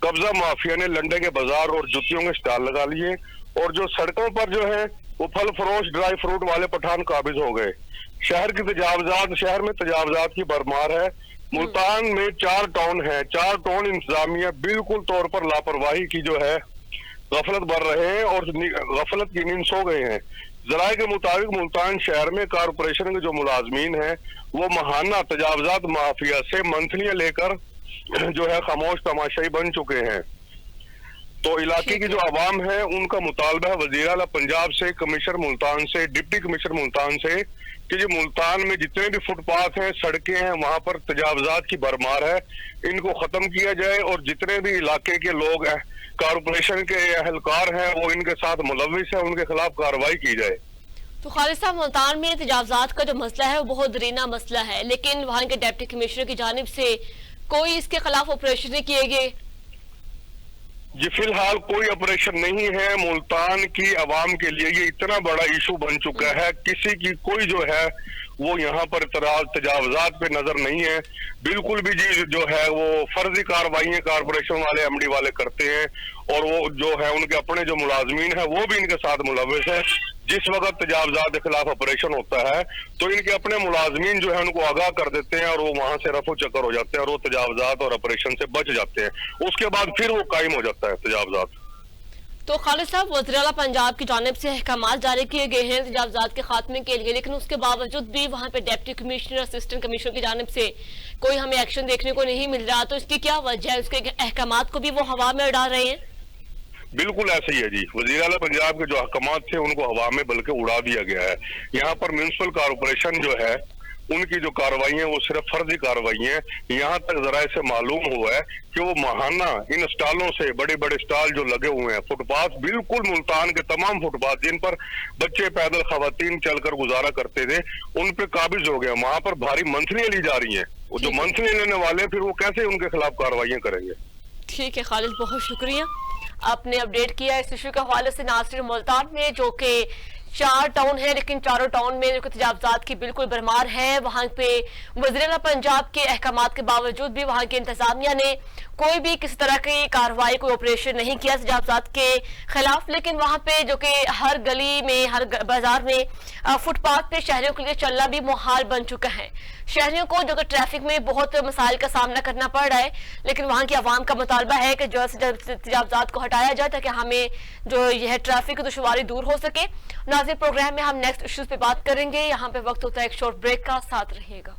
कब्जा माफिया ने लंडे के बाजार और जूतियों के स्टॉल लगा लिए और जो सड़कों पर जो है वो फल फरोश, ड्राई फ्रूट वाले पठान काबिज हो गए। शहर में तजावुज़ात की भरमार है। मुल्तान में 4 टाउन है, 4 टाउन इंतजामिया बिल्कुल तौर पर लापरवाही की जो है गफलत बर रहे हैं और गफलत की नींद सो गए हैं। जराये के मुताबिक मुल्तान शहर में कारपोरेशन के जो मुलाजमीन हैं वो महाना तजावुज़ात माफिया से मंथलियां लेकर जो है खामोश तमाशाई बन चुके हैं। तो इलाके की जो आवाम है उनका मुतालबा है वज़ीर आला पंजाब से, कमिश्नर मुल्तान से, डिप्टी कमिश्नर मुल्तान से कि जो मुल्तान में जितने भी फुटपाथ हैं, सड़कें हैं, वहां पर तजावुज़ात की भरमार है, इनको खत्म किया जाए और जितने भी इलाके के लोग हैं, कारपोरेशन के अहलकार हैं, वो इनके साथ मुलविस है, उनके खिलाफ कार्रवाई की जाए। तो खालिद साहब, मुल्तान में तजावुज़ात का जो मसला है वो बहुत दरीना मसला है, लेकिन वहाँ के डिप्टी कमिश्नर की जानिब से कोई इसके खिलाफ ऑपरेशन नहीं किए गए? जी फिलहाल कोई ऑपरेशन नहीं है। मुल्तान की आवाम के लिए ये इतना बड़ा इशू बन चुका है, किसी की कोई जो है वो यहाँ पर तजावुज़ात पे नजर नहीं है। बिल्कुल भी जी जो है वो फर्जी कार्रवाई कारपोरेशन वाले, एमडी वाले करते हैं और वो जो है उनके अपने जो मुलाजमीन है वो भी इनके साथ मुलविस है। जिस वक्त तजावुज़ात के खिलाफ ऑपरेशन होता है तो इनके अपने मुलाजमीन जो है उनको आगाह कर देते हैं और वो वहां से रफो चक्कर हो जाते हैं और वो तजावुज़ात और ऑपरेशन से बच जाते हैं। उसके बाद फिर वो कायम हो जाता है तजावुज़ात। तो खालिद साहब, वज़ीर आला पंजाब की जानिब से अहकामात जारी किए गए हैं तजावुज़ात के खात्मे के लिए, लेकिन उसके बावजूद भी वहाँ पे डिप्टी कमिश्नर, असिस्टेंट कमिश्नर की जानिब से कोई हमें एक्शन देखने को नहीं मिल रहा। तो इसकी क्या वजह है? उसके अहकामात को भी वो हवा में उड़ा रहे हैं? बिल्कुल ऐसे ही है जी। वज़ीर आला पंजाब के जो अहकामात थे उनको हवा में बल्कि उड़ा दिया गया है। यहाँ पर म्युनिसिपल कारपोरेशन जो है उनकी जो कार्रवाई है वो सिर्फ फर्जी कार्रवाई है। यहाँ तक जराये से मालूम हुआ है कि वो महाना इन स्टॉलों से, बड़े बड़े स्टॉल जो लगे हुए हैं, फुटपाथ बिल्कुल मुल्तान के तमाम फुटपाथ जिन पर बच्चे, पैदल, खवातीन चलकर गुजारा करते थे, उन पे काबिज हो गया। वहां पर भारी मंथलियां ली जा रही हैं। वो जो मंथली लेने वाले फिर वो कैसे उनके खिलाफ कार्रवाई करेंगे? ठीक है खालिद, बहुत शुक्रिया, आपने अपडेट किया इस इशू के हवाले से। नासिर, मुल्तान में जो कि 4 टाउन है, लेकिन चारों टाउन में जो तजावजात की बिल्कुल भरमार है। वहां पे वज़ीर-ए-आला पंजाब के अहकामात के बावजूद भी वहां की इंतजामिया ने कोई भी किसी तरह की कार्रवाई, कोई ऑपरेशन नहीं किया तजावजात के खिलाफ। लेकिन वहां पे जो कि हर गली में, हर बाजार में, फुटपाथ पे शहरियों के लिए चलना भी मुहाल बन चुका है। शहरियों को जो कि ट्रैफिक में बहुत मसाइल का सामना करना पड़ रहा है, लेकिन वहां की आवाम का मुतालबा है कि जल्द से जल्द तजावजात को हटाया जाए ताकि हमें जो यह ट्रैफिक की दुश्वारी दूर हो सके। नाज़रीन, प्रोग्राम में हम नेक्स्ट इश्यूज पे बात करेंगे। यहाँ पे वक्त होता है एक शॉर्ट ब्रेक का, साथ रहिएगा।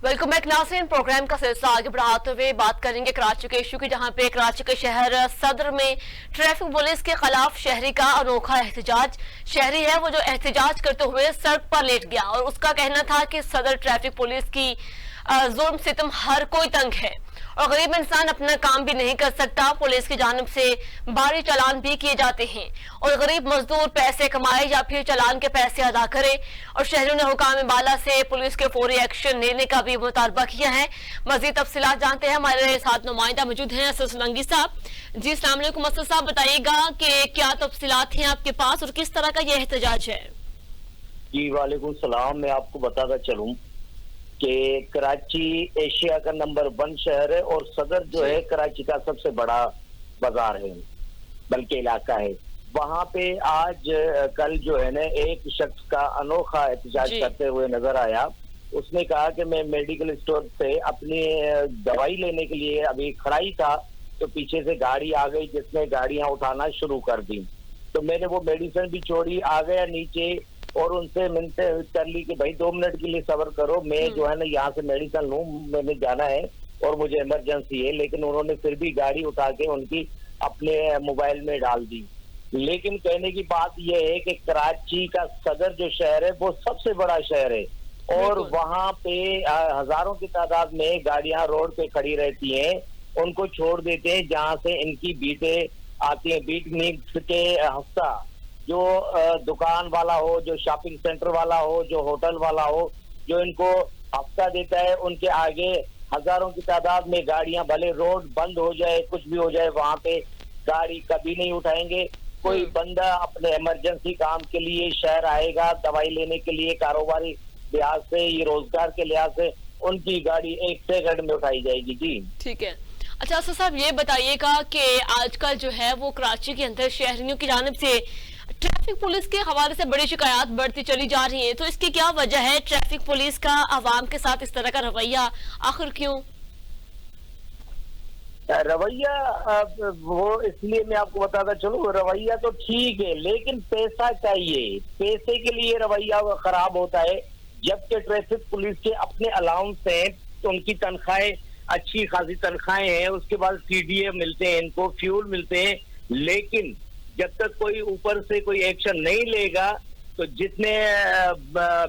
वेलकम बैक नाज़रीन, प्रोग्राम का सिलसिला आगे बढ़ाते हुए बात करेंगे कराची के इशू की, जहां पे कराची के शहर सदर में ट्रैफिक पुलिस के खिलाफ शहरी का अनोखा एहतजाज। शहरी है वो जो एहतजाज करते हुए सड़क पर लेट गया और उसका कहना था कि सदर ट्रैफिक पुलिस की जुल्म सितम हर कोई तंग है और गरीब इंसान अपना काम भी नहीं कर सकता। पुलिस की जानिब से भारी चालान भी किए जाते हैं और गरीब मजदूर पैसे कमाए या फिर चालान के पैसे अदा करे। और शहरियों ने हुकाम बाला से पुलिस के फौरी एक्शन लेने का भी मुतालबा किया है। मजीद तफसीलात जानते हैं, हमारे साथ नुमाइंदा मौजूद हैं असद सोलंकी साहब। जी अस्सलाम वालेकुम असद साहब, बताइएगा कि क्या तफसीलात हैं आपके पास और किस तरह का ये एहतजाज है? जी वालेकुम सलाम। मैं आपको बताता चलूं कि कराची एशिया का नंबर 1 शहर है और सदर जो है कराची का सबसे बड़ा बाजार है, बल्कि इलाका है। वहाँ पे आज कल जो है ना एक शख्स का अनोखा एहतजाज करते हुए नजर आया। उसने कहा कि मैं मेडिकल स्टोर से अपनी दवाई लेने के लिए अभी खड़ा ही था तो पीछे से गाड़ी आ गई जिसने गाड़ियां उठाना शुरू कर दी। तो मैंने वो मेडिसिन भी छोड़ी, आ गया नीचे और उनसे मिलते कर ली कि भाई 2 मिनट के लिए सब्र करो, मैं जो है ना यहाँ से मेडिसिन लूँ, मैंने जाना है और मुझे इमरजेंसी है। लेकिन उन्होंने फिर भी गाड़ी उठा के उनकी अपने मोबाइल में डाल दी। लेकिन कहने की बात यह है कि कराची का सदर जो शहर है वो सबसे बड़ा शहर है और वहाँ पे हजारों की तादाद में गाड़ियां रोड पे खड़ी रहती हैं, उनको छोड़ देते हैं जहाँ से इनकी बीटें आती हैं। बीट मीट्स के हफ्ता जो दुकान वाला हो, जो शॉपिंग सेंटर वाला हो, जो होटल वाला हो, जो इनको हफ्ता देता है, उनके आगे हजारों की तादाद में गाड़ियां, भले रोड बंद हो जाए, कुछ भी हो जाए, वहां पे गाड़ी कभी नहीं उठाएंगे। कोई बंदा अपने इमरजेंसी काम के लिए शहर आएगा, दवाई लेने के लिए, कारोबारी लिहाज से, ये रोजगार के लिहाज से, उनकी गाड़ी 1 सेकंड में उठाई जाएगी। जी ठीक है। अच्छा असद साहब, ये बताइएगा कि आजकल जो है वो कराची के अंदर शहरियों की जानिब से ट्रैफिक पुलिस के हवाले से बड़ी शिकायत बढ़ती चली जा रही है, तो इसकी क्या वजह है? ट्रैफिक पुलिस का आवाम के साथ इस तरह का रवैया आखिर क्यों? रवैया वो इसलिए मैं आपको बताता चलूं, रवैया तो ठीक है लेकिन पैसा चाहिए, पैसे के लिए रवैया खराब होता है। जबकि ट्रैफिक पुलिस के अपने अलाउंस हैं तो उनकी तनख्वाहें अच्छी खासी तनख्वाहें हैं, उसके बाद CDA मिलते हैं, इनको फ्यूल मिलते हैं। लेकिन जब तक कोई ऊपर से कोई एक्शन नहीं लेगा तो जितने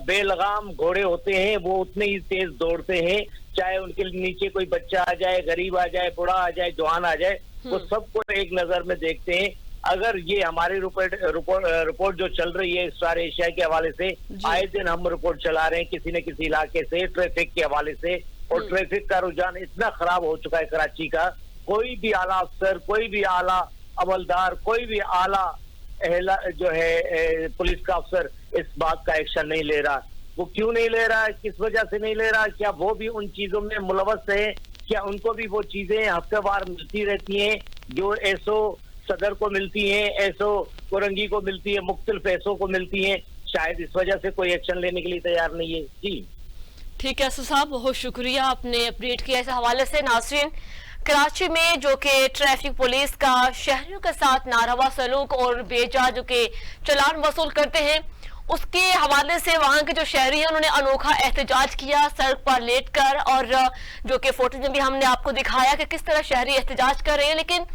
बेलगाम घोड़े होते हैं वो उतने ही तेज दौड़ते हैं, चाहे उनके नीचे कोई बच्चा आ जाए, गरीब आ जाए, बूढ़ा आ जाए, जवान आ जाए, वो सबको एक नजर में देखते हैं। अगर ये हमारी रिपोर्ट जो चल रही है स्टार एशिया के हवाले से, आए दिन हम रिपोर्ट चला रहे हैं किसी न किसी इलाके से ट्रैफिक के हवाले से, और ट्रैफिक का रुझान इतना खराब हो चुका है कराची का, कोई भी आला अफसर, कोई भी आला अमलदार, कोई भी आला जो है पुलिस का अफसर इस बात का एक्शन नहीं ले रहा। वो क्यों नहीं ले रहा, किस वजह से नहीं ले रहा? क्या वो भी उन चीजों में मुलवस है? क्या उनको भी वो चीजें हफ्तेवार मिलती रहती हैं जो एसओ सदर को मिलती हैं, एसओ कोरंगी को मिलती है, मुख्तलिफ एसओ को मिलती हैं? शायद इस वजह से कोई एक्शन लेने के लिए तैयार नहीं है। जी ठीक है असद साहब, बहुत शुक्रिया आपने अपडेट किया इस हवाले से। नाज़रीन, कराची में जो कि ट्रैफिक पुलिस का शहरियों के साथ नारवा सलूक और बेजा जो कि चालान वसूल करते हैं, उसके हवाले से वहां के जो शहरी हैं उन्होंने अनोखा एहतजाज किया सड़क पर लेटकर, और जो कि फोटो में भी हमने आपको दिखाया कि किस तरह शहरी एहतजाज कर रहे हैं। लेकिन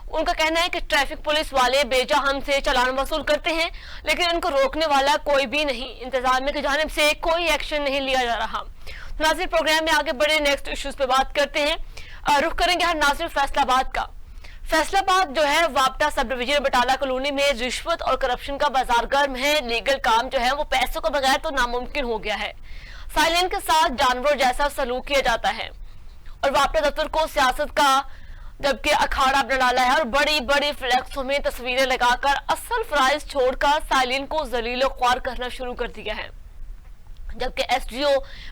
उनका कहना है कि ट्रैफिक पुलिस वाले बेजा हमसे चालान वसूल करते हैं, लेकिन इनको रोकने वाला कोई भी नहीं, इंतजामिया की जानिब से कोई एक्शन नहीं लिया जा रहा। नाज़रीन, प्रोग्राम में आगे बढ़े नेक्स्ट इश्यूज पे बात करते हैं। रुख करेंगे हर नाज़रीन फैसलाबाद का। फैसलाबाद जो है वापटा सब डिवीजन बटाला कॉलोनी में रिश्वत और करप्शन का बाजार गर्म है। लीगल काम जो है वो पैसों के बगैर तो नामुमकिन हो गया है। साइलेंट के साथ जानवर जैसा सलूक किया जाता है और वापटा दफ्तर को सियासत का जबकि अखाड़ा बना डाला है और बड़ी बड़ी फ्लैक्सों में तस्वीरें लगाकर असल फ्राइज छोड़कर साइलेंट को जलीलो ख्वार करना शुरू कर दिया है। जबकि एसडीओ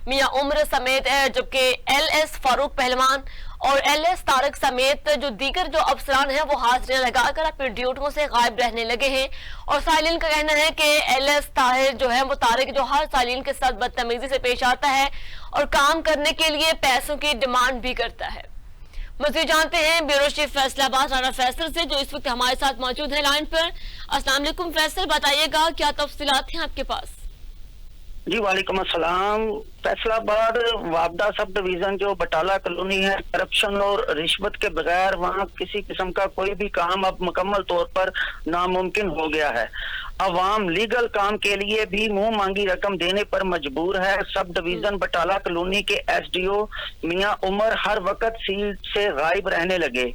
मियां उम्र समेत जबकि एलएस फारूक पहलवान और एलएस तारक समेत जो दीगर जो अफसरान हैं वो हाजिरियां लगाकर अपनी ड्यूटियों से गायब रहने लगे हैं। और साइलिन का कहना है कि एलएस ताहिर जो है वो तारक जो हर साइलिन के साथ बदतमीजी से पेश आता है और काम करने के लिए पैसों की डिमांड भी करता है। मज़ीद जानते हैं ब्यूरो चीफ फैसलाबाद राना फैसल से, जो इस वक्त हमारे साथ मौजूद है लाइन पर। अस्सलाम वालेकुम फैसल, बताइएगा क्या तफसीलात हैं आपके पास? जी वालेकुम अस्सलाम। फैसलाबाद वापडा सब डिवीजन जो बटाला कॉलोनी है, करप्शन और रिश्वत के बगैर वहाँ किसी किस्म का कोई भी काम अब मुकम्मल तौर पर नामुमकिन हो गया है। अवाम लीगल काम के लिए भी मुंह मांगी रकम देने पर मजबूर है। सब डिवीजन बटाला कॉलोनी के एसडीओ मियां उमर हर वक्त सीट से गायब रहने लगे।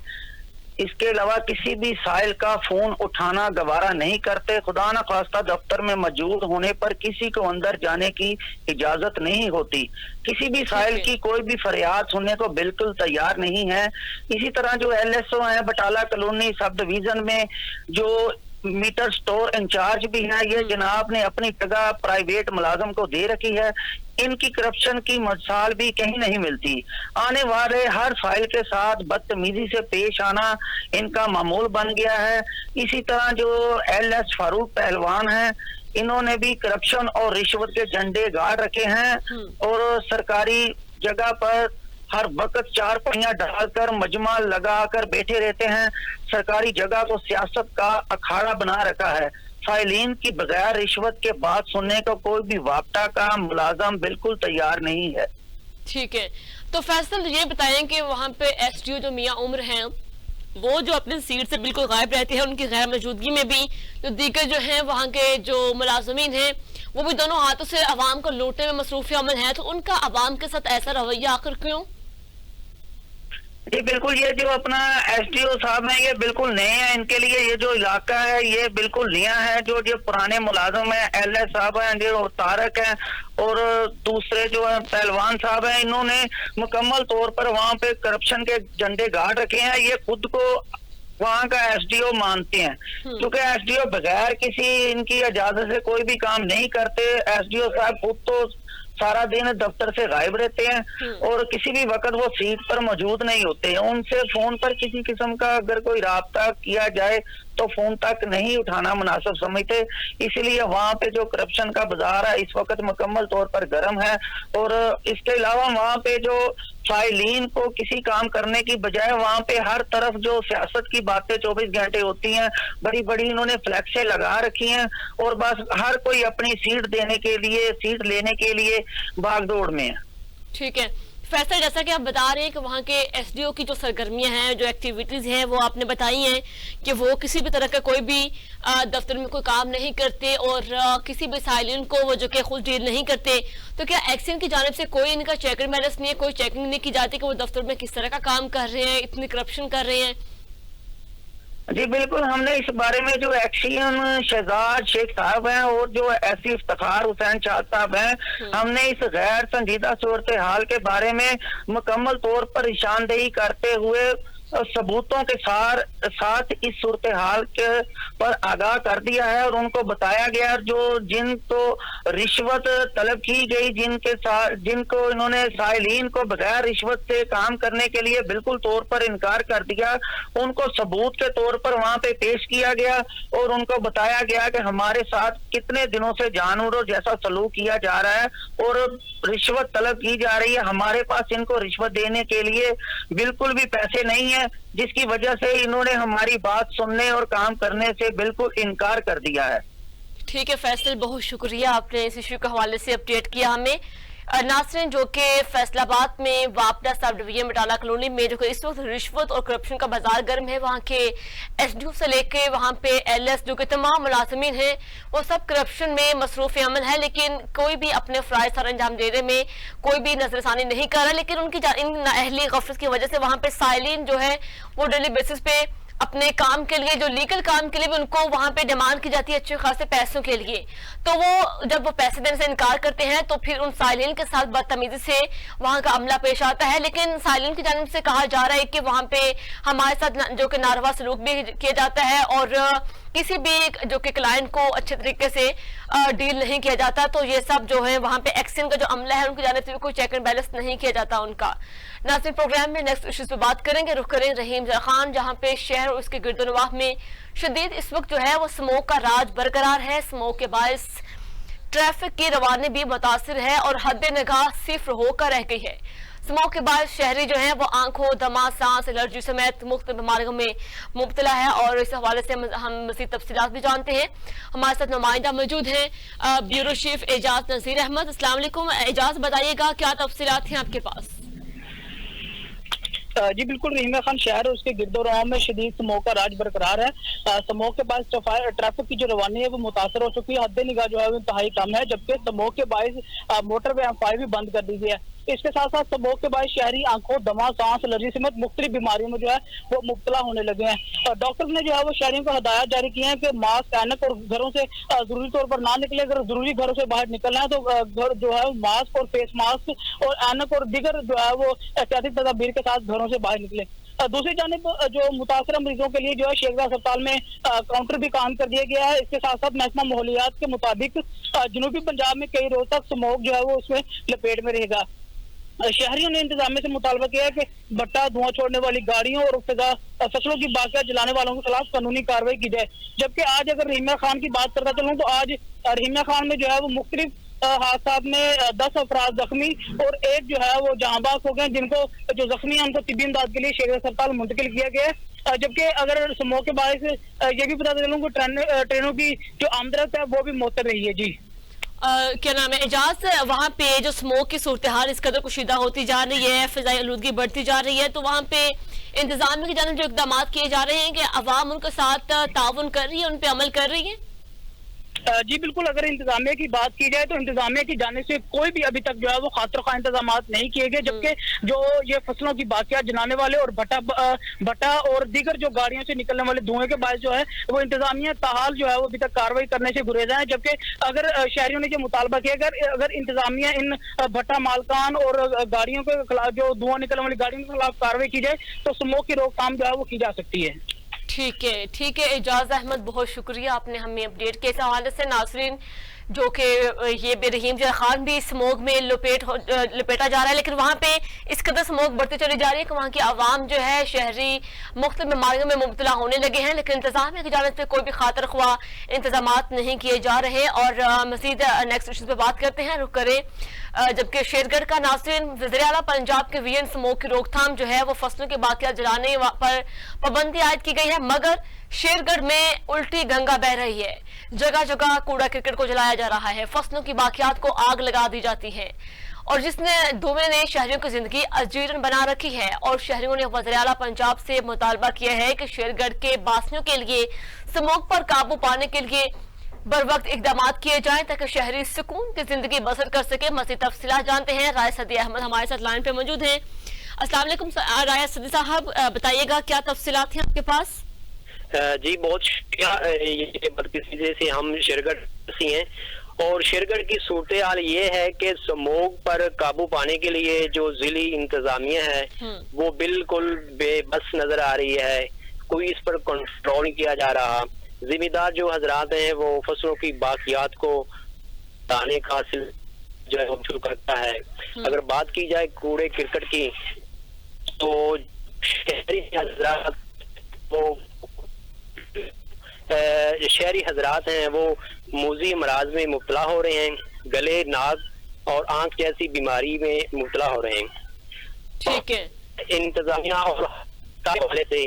इसके अलावा किसी भी साइल का फोन उठाना गवारा नहीं करते। खुदा न खास्ता दफ्तर में मौजूद होने पर किसी को अंदर जाने की इजाजत नहीं होती। किसी भी साइल की कोई भी फरियाद सुनने को बिल्कुल तैयार नहीं है। इसी तरह जो एलएसओ है बटाला कॉलोनी सब डिवीजन में, जो मीटर स्टोर इंचार्ज भी हैं, ये जनाब ने अपनी जगह प्राइवेट मुलाजम को दे रखी है। इनकी करप्शन की मिसाल भी कहीं नहीं मिलती। आने वाले हर फाइल के साथ बदतमीजी से पेश आना इनका मामूल बन गया है। इसी तरह जो एलएस फारूक पहलवान हैं, इन्होंने भी करप्शन और रिश्वत के झंडे गाड़ रखे हैं और सरकारी जगह पर हर वक्त चार पहिया डालकर मजमा लगाकर बैठे रहते हैं। सरकारी जगह को सियासत का अखाड़ा बना रखा है। फाइलिन की बगैर रिश्वत के बात सुनने को कोई भी वापटा का मुलाजम बिल्कुल तैयार नहीं है। ठीक है, तो फैसल ये बताएं कि वहाँ पे एसडीओ जो मियां उम्र हैं वो जो अपनी सीट से बिल्कुल गायब रहते हैं, उनकी गैर मौजूदगी में भी जो दीगर जो हैं वहाँ के जो मुलाजमीन हैं वो भी दोनों हाथों से अवाम को लूटने में मसरूफ अमल है, तो उनका अवाम के साथ ऐसा रवैया आखिर क्यों? जी बिल्कुल, ये जो अपना एसडीओ साहब है ये बिल्कुल नए हैं। इनके लिए ये जो इलाका है ये बिल्कुल नया है। जो पुराने मुलाजम है एलएस साहब हैं, जो तारक हैं और दूसरे जो है पहलवान साहब हैं, इन्होंने मुकम्मल तौर पर वहाँ पे करप्शन के झंडे गाड़ रखे हैं। ये खुद को वहाँ का एसडीओ मानते हैं, क्योंकि एसडीओ बगैर किसी इनकी इजाजत से कोई भी काम नहीं करते। एसडीओ साहब खुद तो सारा दिन दफ्तर से गायब रहते हैं और किसी भी वक्त वो सीट पर मौजूद नहीं होते। उनसे फोन पर किसी किस्म का अगर कोई राब्ता किया जाए तो फोन तक नहीं उठाना मुनासिब समझते। इसलिए वहाँ पे जो करप्शन का बाजार है इस वक्त मुकम्मल तौर पर गर्म है। और इसके अलावा वहाँ पे जो फाइलिन को किसी काम करने की बजाय वहाँ पे हर तरफ जो सियासत की बातें 24 घंटे होती हैं, बड़ी बड़ी इन्होंने फ्लैक्सें लगा रखी हैं और बस हर कोई अपनी सीट देने के लिए, सीट लेने के लिए भागदौड़ में है। ठीक है फैसल, जैसा कि आप बता रहे हैं कि वहाँ के एसडीओ की जो सरगर्मियां हैं, जो एक्टिविटीज हैं, वो आपने बताई हैं कि वो किसी भी तरह का कोई भी दफ्तर में कोई काम नहीं करते और किसी भी साइलिन को वो जो कि खुद डील नहीं करते। तो क्या एक्शन की जानिब से कोई इनका चेक एंड बैलेंस नहीं है, कोई चेकिंग नहीं की जाती कि वो दफ्तर में किस तरह का काम कर रहे हैं, इतनी करप्शन कर रहे हैं? जी बिल्कुल, हमने इस बारे में जो एक्शन शहजाद शेख साहब हैं और जो एससी इफ्तिखार हुसैन शाह साहब हैं, हमने इस गैर संजीदा सूरत हाल के बारे में मुकम्मल तौर पर निशानदेही करते हुए सबूतों के साथ इस सूरत हाल के पर आगाह कर दिया है और उनको बताया गया जो जिनको रिश्वत तलब की गई, जिनको इन्होंने साइलिन को बगैर रिश्वत से काम करने के लिए बिल्कुल तौर पर इनकार कर दिया, उनको सबूत के तौर पर वहां पे पेश किया गया और उनको बताया गया कि हमारे साथ कितने दिनों से जानवरों जैसा सलूक किया जा रहा है और रिश्वत तलब की जा रही है। हमारे पास इनको रिश्वत देने के लिए बिल्कुल भी पैसे नहीं है, जिसकी वजह से इन्होंने हमारी बात सुनने और काम करने से बिल्कुल इनकार कर दिया है। ठीक है फैसल, बहुत शुक्रिया, आपने इस इशू के हवाले से अपडेट किया हमें। नासरीन, जो कि फैसलाबाद में वापडा सब डिवीजन बटाला कॉलोनी में जो कि इस वक्त रिश्वत और करप्शन का बाजार गर्म है, वहाँ के एसडीओ से लेके वहाँ पे एलएस जो कि तमाम मुलाजमीन हैं वो सब करप्शन में मसरूफ अमल है, लेकिन कोई भी अपने फ़राइज़ सर अंजाम देने में कोई भी नजरसानी नहीं कर रहा। लेकिन उनकी इन नाअहली गफलत की वजह से वहाँ पे साइलिन जो है वो डेली बेसिस पे अपने काम के लिए, जो लीगल काम के लिए भी उनको वहां पे डिमांड की जाती है अच्छे खासे पैसों के लिए, तो वो जब वो पैसे देने से इनकार करते हैं तो फिर उन साइलिन के साथ बदतमीजी से वहां का अमला पेश आता है। लेकिन साइलिन की जानिब से कहा जा रहा है कि वहां पे हमारे साथ जो कि नारवा सलूक भी किया जाता है और किसी भी जो कि क्लाइंट को अच्छे तरीके से डील नहीं किया जाता। तो ये सब जो है वहां पे एक्शन का जो अमला है उनकी जानिब से भी कोई चेक एंड बैलेंस नहीं किया जाता उनका। नाज़रीन, प्रोग्राम में नेक्स्ट इश्यूज पे बात करेंगे, रुख करें रहीम खान, जहां पे शहर और उसके गिरदोनवाह में शदीद इस वक्त जो है वो स्मोक का राज बरकरार है। स्मोक के बायस ट्रैफिक की रवानी भी मुतासिर है और हद निगाह सिफ्र होकर रह गई है। स्मोक के बाद शहरी जो है वो आंखों, दमा, सांस, एलर्जी समेत मुख्तलिफ बीमारियों में मुब्तला है और इस हवाले से हम मज़ीद तफसीलात भी जानते हैं। हमारे साथ नुमाइंदा मौजूद हैं, ब्यूरो चीफ एजाज नज़ीर अहमद। अस्सलाम वालेकुम एजाज, बताइएगा क्या तफसीलात हैं आपके पास? जी बिल्कुल, रहीमा खान शहर और उसके गिरदोराव में शदीद स्मोक का राज बरकरार है। स्मोक के बायस ट्रैफिक की जो रवानी है वो मुतासर हो चुकी है, हद निगाह जो है वो इंतहाई कम है, जबकि स्मोक के बायस मोटरवे एम्फाई भी बंद कर दी गई है। इसके साथ साथ स्मोक के बायस शहरी आंखों, दमा, सांस, एलर्जी समेत मुख्तलिफ बीमारियों में जो है वो मुब्तला होने लगे हैं। डॉक्टर ने जो है वो शहरियों को हदायत जारी की है कि मास्क, ऐनक और घरों से जरूरी तौर पर ना निकले। अगर जरूरी घरों से बाहर निकलना है तो घर जो है मास्क और फेस मास्क और ऐनक और दीगर जो है वो एहतियाती तदाबीर के साथ घरों से बाहर निकले। दूसरी जानिब जो मुतासर मरीजों के लिए जो है शेखदा अस्पताल में काउंटर भी काम कर दिया गया है। इसके साथ साथ महकमा माहौलियात के मुताबिक जनूबी पंजाब में कई रोज तक स्मोक जो है वो उसमें लपेट में रहेगा। शहरियों ने इंतजामिया से मुतालबा किया है कि भट्टा, धुआं छोड़ने वाली गाड़ियों और फसलों की बाकियात जलाने वालों के खिलाफ कानूनी कार्रवाई की जाए। जबकि आज अगर रहीमा खान की बात करता चलूँ तो आज रहीमा खान में जो है वो मुख्तलिफ हादसा में 10 अफराद जख्मी और एक जो है वो जहांबाग हो गए, जिनको जो जख्मी है उनको तिब्बी इमदाद के लिए शेख अस्पताल मुंतकिल किया गया है। जबकि अगर स्मोक के बायस ये भी बता चलूँ कि ट्रेनों की जो आमदरफ्त है वो भी मुअत्तर रही है। जी क्या नाम है एजाज, वहाँ पे जो स्मोक की सूरत हाल इस कदर कुशीदा होती जा रही है, फिजाई आलूदगी बढ़ती जा रही है, तो वहाँ पे इंतजामिया की जानिब जो इकदाम किए जा रहे हैं कि अवाम उनके साथ ताउन कर रही है, उन पे अमल कर रही है? जी बिल्कुल, अगर इंतजामिया की बात की जाए तो इंतजामिया की जाने से कोई भी अभी तक जो है वो खातिर खा इंतजाम नहीं किए गए। जबकि जो ये फसलों की बाकियात जलाने वाले और भट्टा और दीगर जो गाड़ियों से निकलने वाले धुएं के बायस जो है वो इंतजामिया ताहाल जो है वो अभी तक कार्रवाई करने से गुरेजा है। जबकि अगर शहरियों ने जो मुतालबा किया अगर इंतजामिया इन भट्टा मालकान और गाड़ियों के खिलाफ, जो धुआं निकलने वाली गाड़ियों के खिलाफ कार्रवाई की जाए तो स्मोक की रोकथाम जो है वो की जा सकती है। ठीक है एजाज अहमद, बहुत शुक्रिया, आपने हमें अपडेट के इस हवाले से। नासरीन, जो कि ये रहीम खान भी स्मोक में लपेटा जा रहा है, लेकिन वहाँ पे इस कदर स्मोक बढ़ती चली जा रही है कि वहाँ की आवाम जो है शहरी मुख्तलिफ बीमारियों में मुब्तला होने लगे हैं, लेकिन इंतजामिया की जानिब से कोई भी खातिर ख्वाह इंतजाम नहीं किए जा रहे। और मज़ीद नेक्स्ट इशू पे बात करते हैं, रुक करें। जबकि शेरगढ़ का नाज़रीन वज़ीर आला पंजाब के वीएन स्मोक की रोकथाम जो है वो फसलों के बाकियात जलाने पर पाबंदी आयद की गई है, मगर शेरगढ़ में उल्टी गंगा बह रही है। जगह जगह कूड़ा क्रिकेट को जलाया जा रहा है, फसलों की बाकियात को आग लगा दी जाती है और जिसने धुएं ने शहरियों की जिंदगी अजीरन बना रखी है। और शहरियों ने वज़ीर आला पंजाब से मुतालबा किया है कि शेरगढ़ के बासियों के लिए स्मोक पर काबू पाने के लिए बर वक्त इकदाम किए जाएं ताकि शहरी सुकून की जिंदगी बसर कर सके। मज़ीद तफसीलात जानते हैं, राय सदी अहमद हमारे साथ लाइन पे मौजूद हैं। अस्सलाम वालेकुम राय सदी साहब, बताइएगा क्या तफसीलात हैं आपके पास? जी बहुत शुक्रिया। ये बदकिस्मती से हम शेरगढ़ से हैं और शेरगढ़ की सूरत हाल ये है कि स्मोक पर काबू पाने के लिए जो जिली इंतजामिया है वो बिल्कुल बेबस नजर आ रही है, कोई इस पर कंट्रोल नहीं किया जा रहा। जिम्मेदार जो हजरात हैं वो फसलों की बाकियात को ताने का जो है शुरू करता है। अगर बात की जाए कूड़े क्रिकेट की तो शहरी हजरात हैं वो मूजी अमराज में मुब्तला हो रहे हैं, गले, नाक और आंख जैसी बीमारी में मुब्तला हो रहे हैं। ठीक है। इंतजामिया और हवाले से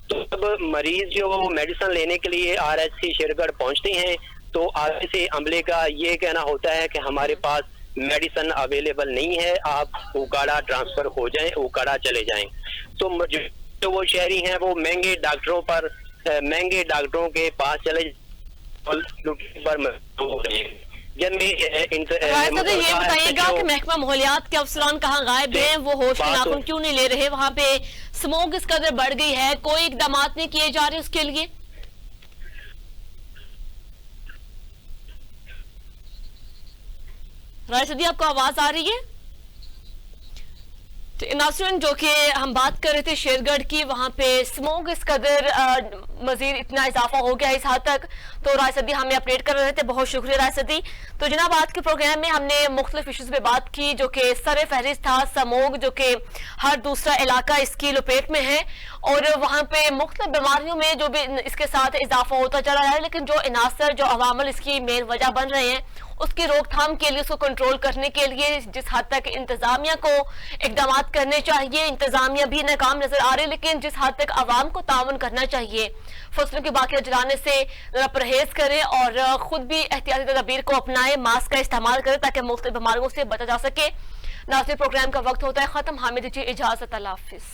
तो जब मरीज जो मेडिसिन लेने के लिए आरएचसी शेरगढ़ पहुंचते हैं तो आगे से अमले का ये कहना होता है कि हमारे पास मेडिसिन अवेलेबल नहीं है, आप ओकाड़ा ट्रांसफर हो जाएं, ओकाड़ा चले जाएं। तो जो वो शहरी हैं वो महंगे डॉक्टरों के पास चले पर ये बताइएगा कि महकमा माहौलियात के अफसरान कहाँ गायब हैं, वो होश के नाखून क्यों नहीं ले रहे? वहाँ पे स्मोक इस कदर बढ़ गई है, कोई इकदाम नहीं किए जा रहे उसके लिए? राय सदी, आपको आवाज आ रही है? नाज़रीन, जो कि हम बात कर रहे थे शेरगढ़ की, वहां पे स्मोक इस कदर मजीद इतना इजाफा हो गया इस हद तक, तो राय सदी हमें अपडेट कर रहे थे। बहुत शुक्रिया राय सदी। तो जनाब, आज के प्रोग्राम में हमने मुख्तलिफ इश्यूज पे बात की, जो कि सर फहरिस्त था स्मोक, जो कि हर दूसरा इलाका इसकी लपेट में है और वहां पे मुख्तलिफ बीमारियों में जो भी इसके साथ इजाफा होता चला है, लेकिन जो इनासर, जो अवामल इसकी मेन वजह बन रहे हैं, उसकी रोकथाम के लिए, उसको कंट्रोल करने के लिए जिस हद तक इंतजामिया को इकदाम करने चाहिए, इंतजामिया भी नाकाम नजर आ रही है, लेकिन जिस हद तक आवाम को ताउन करना चाहिए, फसलों की बाकियां जलाने से जरा परहेज करें और खुद भी एहतियाती तदबीर को अपनाएं, मास्क का इस्तेमाल करें ताकि मुख्तलिफ बीमारियों से बचा जा सके। नाज़रीन, प्रोग्राम का वक्त होता है खत्म, हामिद जी इजाजत, अल्लाह हाफिज।